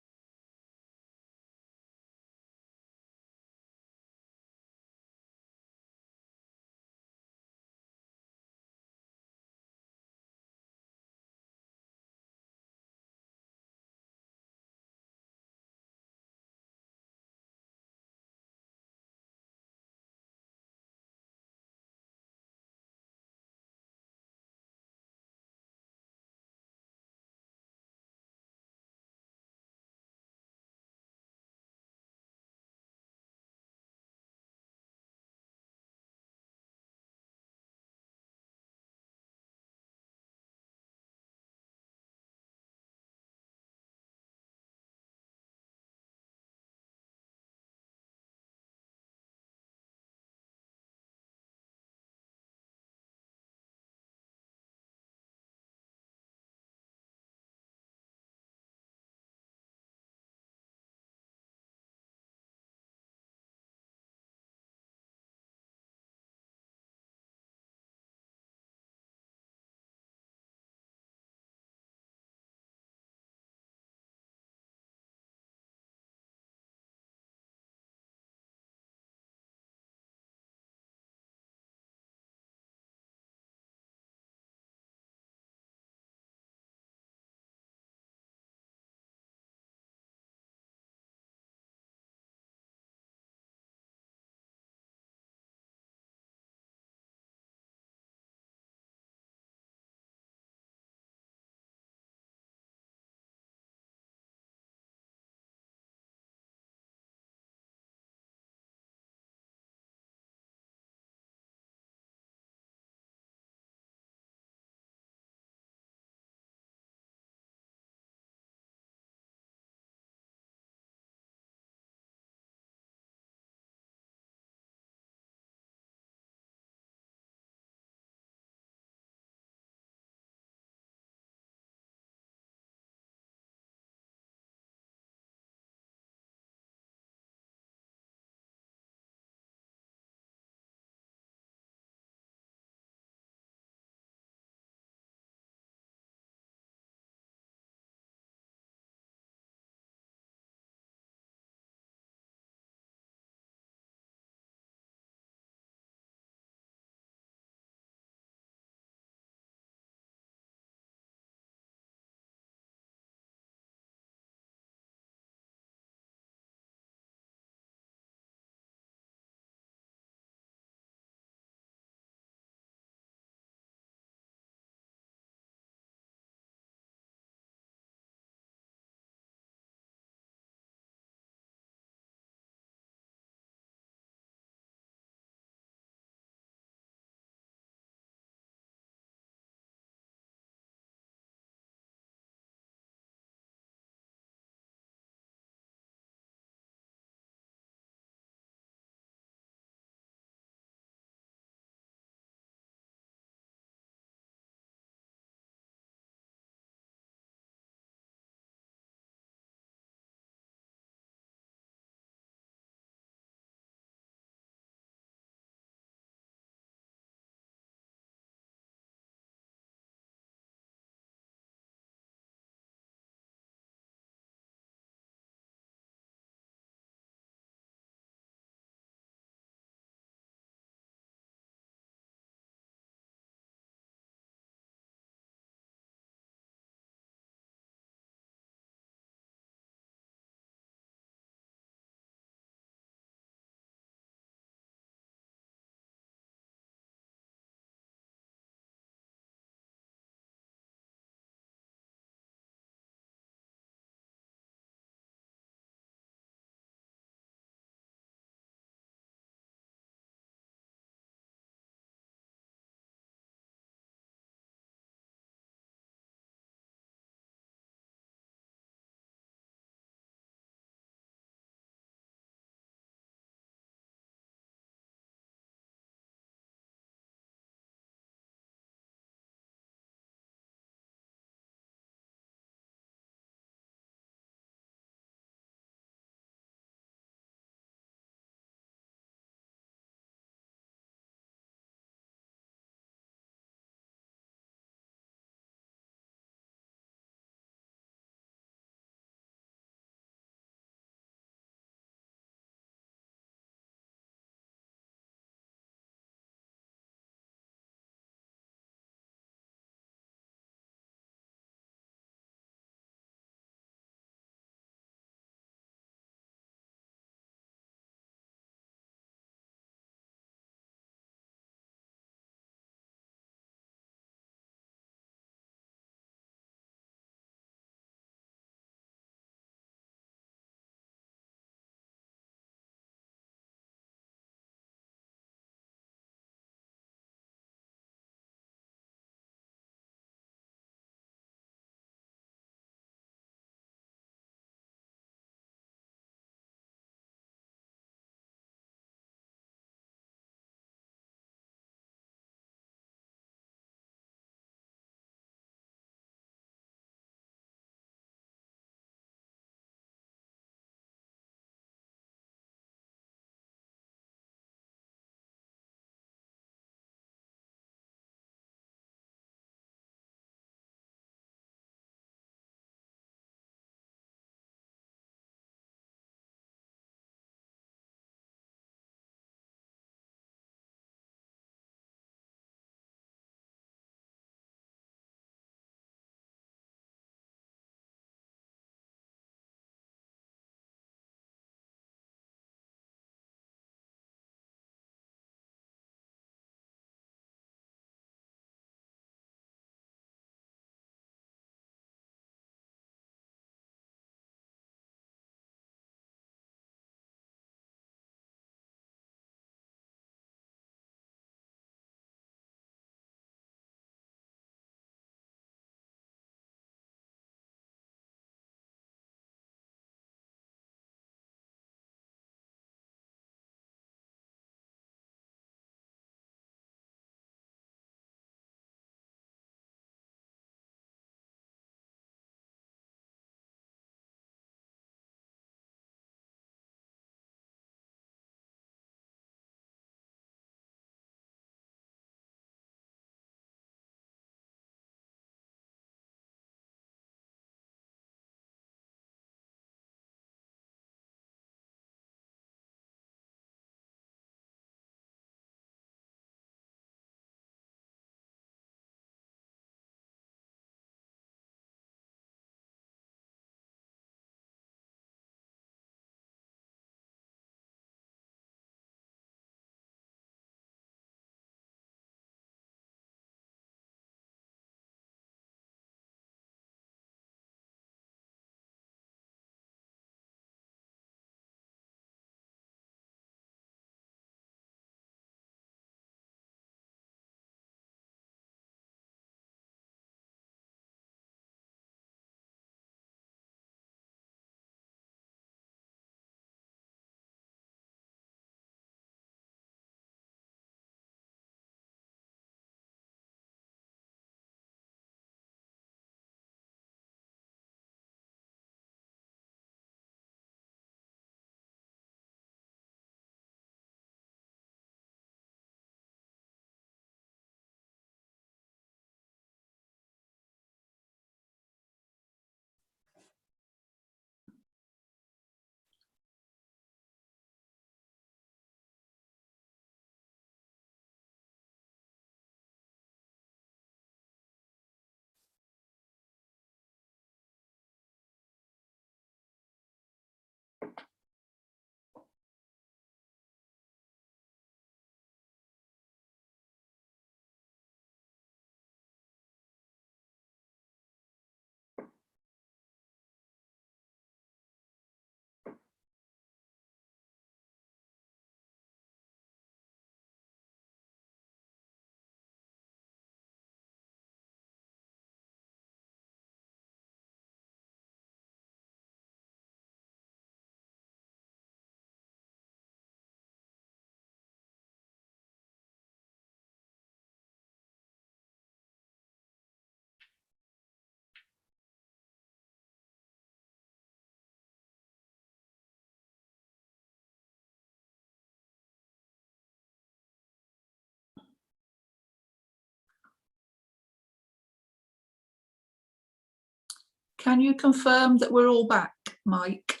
Can you confirm that we're all back, Mike?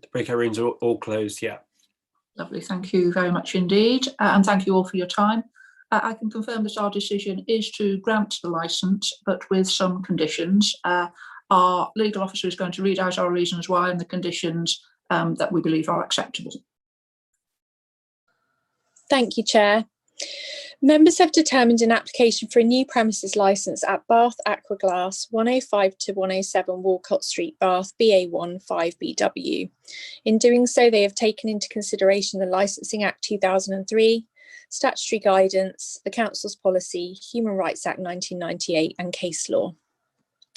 The breakout rooms are all closed, yeah. Lovely, thank you very much indeed, and thank you all for your time. I can confirm that our decision is to grant the licence, but with some conditions. Our legal officer is going to read out our reasons why and the conditions that we believe are acceptable. Thank you, Chair. Members have determined an application for a new premises licence at Bath Aqua Glass, 105 to 107 Walcott Street, Bath, BA1 5BW. In doing so, they have taken into consideration the Licensing Act 2003, statutory guidance, the Council's policy, Human Rights Act 1998 and case law.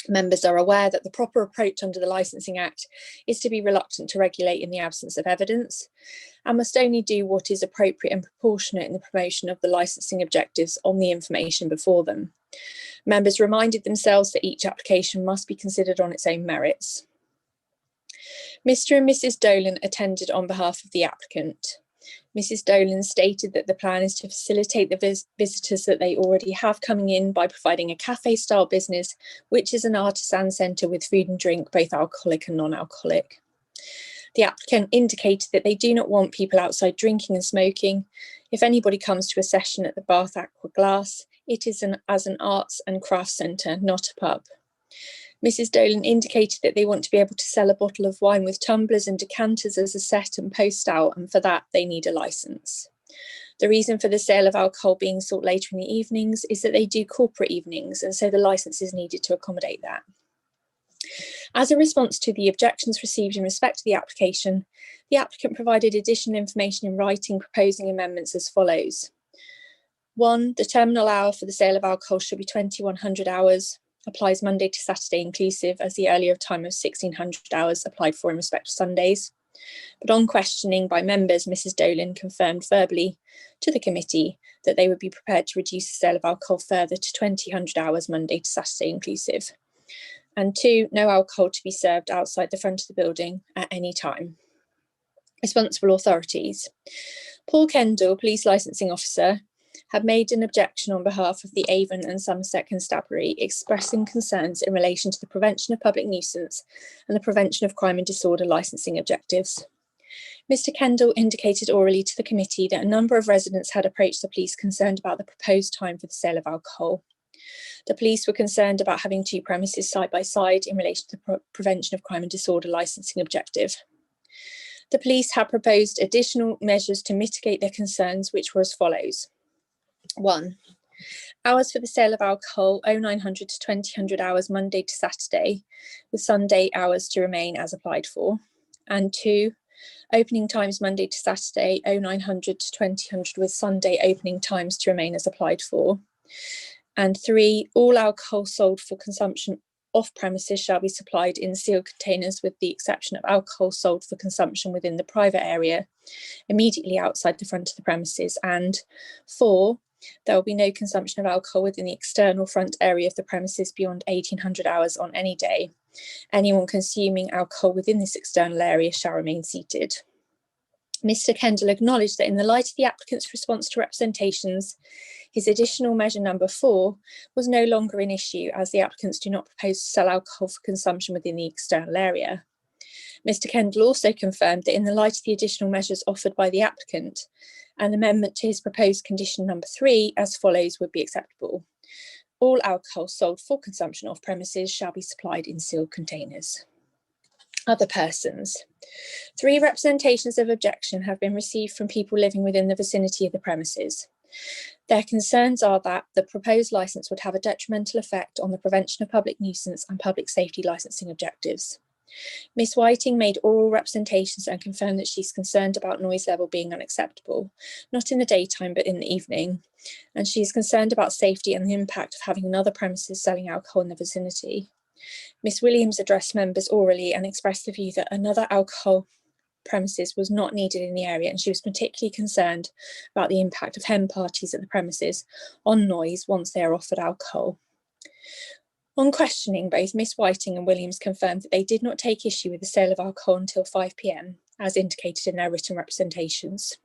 Members are aware that the proper approach under the Licensing Act is to be reluctant to regulate in the absence of evidence and must only do what is appropriate and proportionate in the promotion of the licensing objectives on the information before them. Members reminded themselves that each application must be considered on its own merits. Mr. and Mrs. Dolan attended on behalf of the applicant. Mrs. Dolan stated that the plan is to facilitate the visitors that they already have coming in by providing a cafe-style business, which is an artisan centre with food and drink, both alcoholic and non-alcoholic. The applicant indicated that they do not want people outside drinking and smoking. If anybody comes to a session at the Bath Aqua Glass, it is as an arts and crafts centre, not a pub. Mrs. Dolan indicated that they want to be able to sell a bottle of wine with tumblers and decanters as a set and post out, and for that they need a licence. The reason for the sale of alcohol being sought later in the evenings is that they do corporate evenings, and so the licence is needed to accommodate that. As a response to the objections received in respect to the application, the applicant provided additional information in writing proposing amendments as follows. 1. The terminal hour for the sale of alcohol should be 2100 hours. Applies Monday to Saturday inclusive, as the earlier time of 1600 hours applied for in respect to Sundays. But on questioning by members, Mrs. Dolan confirmed verbally to the committee that they would be prepared to reduce the sale of alcohol further to 2000 hours Monday to Saturday inclusive. And 2, no alcohol to be served outside the front of the building at any time. Responsible authorities. Paul Kendall, Police Licensing Officer, had made an objection on behalf of the Avon and Somerset Constabulary, expressing concerns in relation to the prevention of public nuisance and the prevention of crime and disorder licensing objectives. Mr. Kendall indicated orally to the committee that a number of residents had approached the police concerned about the proposed time for the sale of alcohol. The police were concerned about having two premises side by side in relation to the prevention of crime and disorder licensing objective. The police had proposed additional measures to mitigate their concerns, which were as follows. 1. Hours for the sale of alcohol 0900 to 2000 hours Monday to Saturday, with Sunday hours to remain as applied for. And 2. Opening times Monday to Saturday 0900 to 2000 with Sunday opening times to remain as applied for. And 3. All alcohol sold for consumption off premises shall be supplied in sealed containers, with the exception of alcohol sold for consumption within the private area immediately outside the front of the premises. And 4. There will be no consumption of alcohol within the external front area of the premises beyond 1800 hours on any day. Anyone consuming alcohol within this external area shall remain seated. Mr. Kendall acknowledged that in the light of the applicant's response to representations, his additional measure number 4 was no longer an issue, as the applicants do not propose to sell alcohol for consumption within the external area. Mr. Kendall also confirmed that in the light of the additional measures offered by the applicant, an amendment to his proposed condition number 3 as follows would be acceptable. All alcohol sold for consumption off premises shall be supplied in sealed containers. Other persons. 3 representations of objection have been received from people living within the vicinity of the premises. Their concerns are that the proposed licence would have a detrimental effect on the prevention of public nuisance and public safety licensing objectives. Ms. Whiting made oral representations and confirmed that she's concerned about noise level being unacceptable, not in the daytime but in the evening, and she is concerned about safety and the impact of having another premises selling alcohol in the vicinity. Ms. Williams addressed members orally and expressed the view that another alcohol premises was not needed in the area, and she was particularly concerned about the impact of hen parties at the premises on noise once they are offered alcohol. On questioning, both Miss Whiting and Williams confirmed that they did not take issue with the sale of alcohol until 5 p.m, as indicated in their written representations.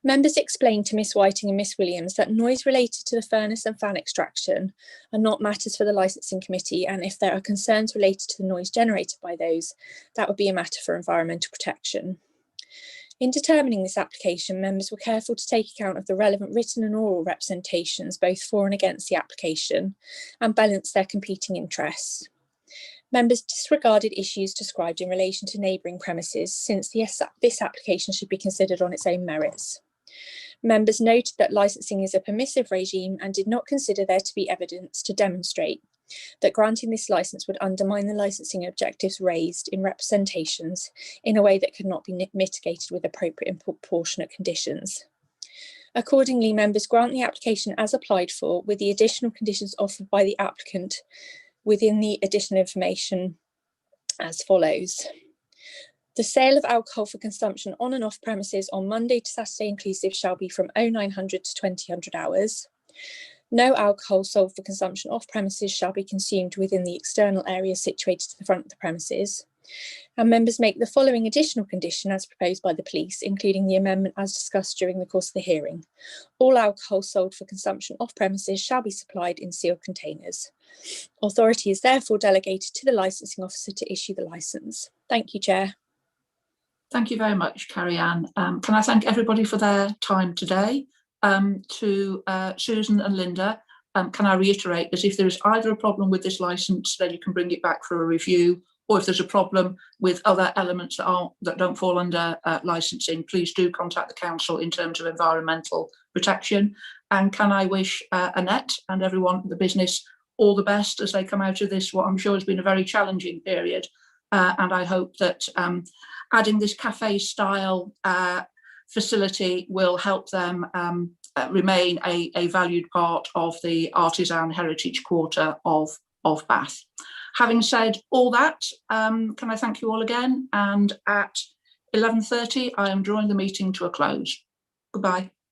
Members explained to Miss Whiting and Miss Williams that noise related to the furnace and fan extraction are not matters for the licensing committee, and if there are concerns related to the noise generated by those, that would be a matter for environmental protection. In determining this application, members were careful to take account of the relevant written and oral representations, both for and against the application, and balance their competing interests. Members disregarded issues described in relation to neighbouring premises, since this application should be considered on its own merits. Members noted that licensing is a permissive regime and did not consider there to be evidence to demonstrate that granting this licence would undermine the licensing objectives raised in representations in a way that could not be mitigated with appropriate and proportionate conditions. Accordingly, members grant the application as applied for, with the additional conditions offered by the applicant within the additional information as follows. The sale of alcohol for consumption on and off premises on Monday to Saturday inclusive shall be from 0900 to 2000 hours. No alcohol sold for consumption off premises shall be consumed within the external area situated to the front of the premises. And members make the following additional condition as proposed by the police, including the amendment as discussed during the course of the hearing. All alcohol sold for consumption off premises shall be supplied in sealed containers. Authority is therefore delegated to the licensing officer to issue the licence. Thank you, Chair. Thank you very much, Carrie-Anne. Can I thank everybody for their time today? To Susan and Linda, can I reiterate that if there is either a problem with this licence, then you can bring it back for a review, or if there's a problem with other elements that don't fall under licensing, please do contact the council in terms of environmental protection. And can I wish Annette and everyone at the business all the best as they come out of this, what I'm sure has been a very challenging period. And I hope that adding this cafe style facility will help them remain a valued part of the artisan heritage quarter of Bath. Having said all that, can I thank you all again? And at 11:30, I am drawing the meeting to a close. Goodbye.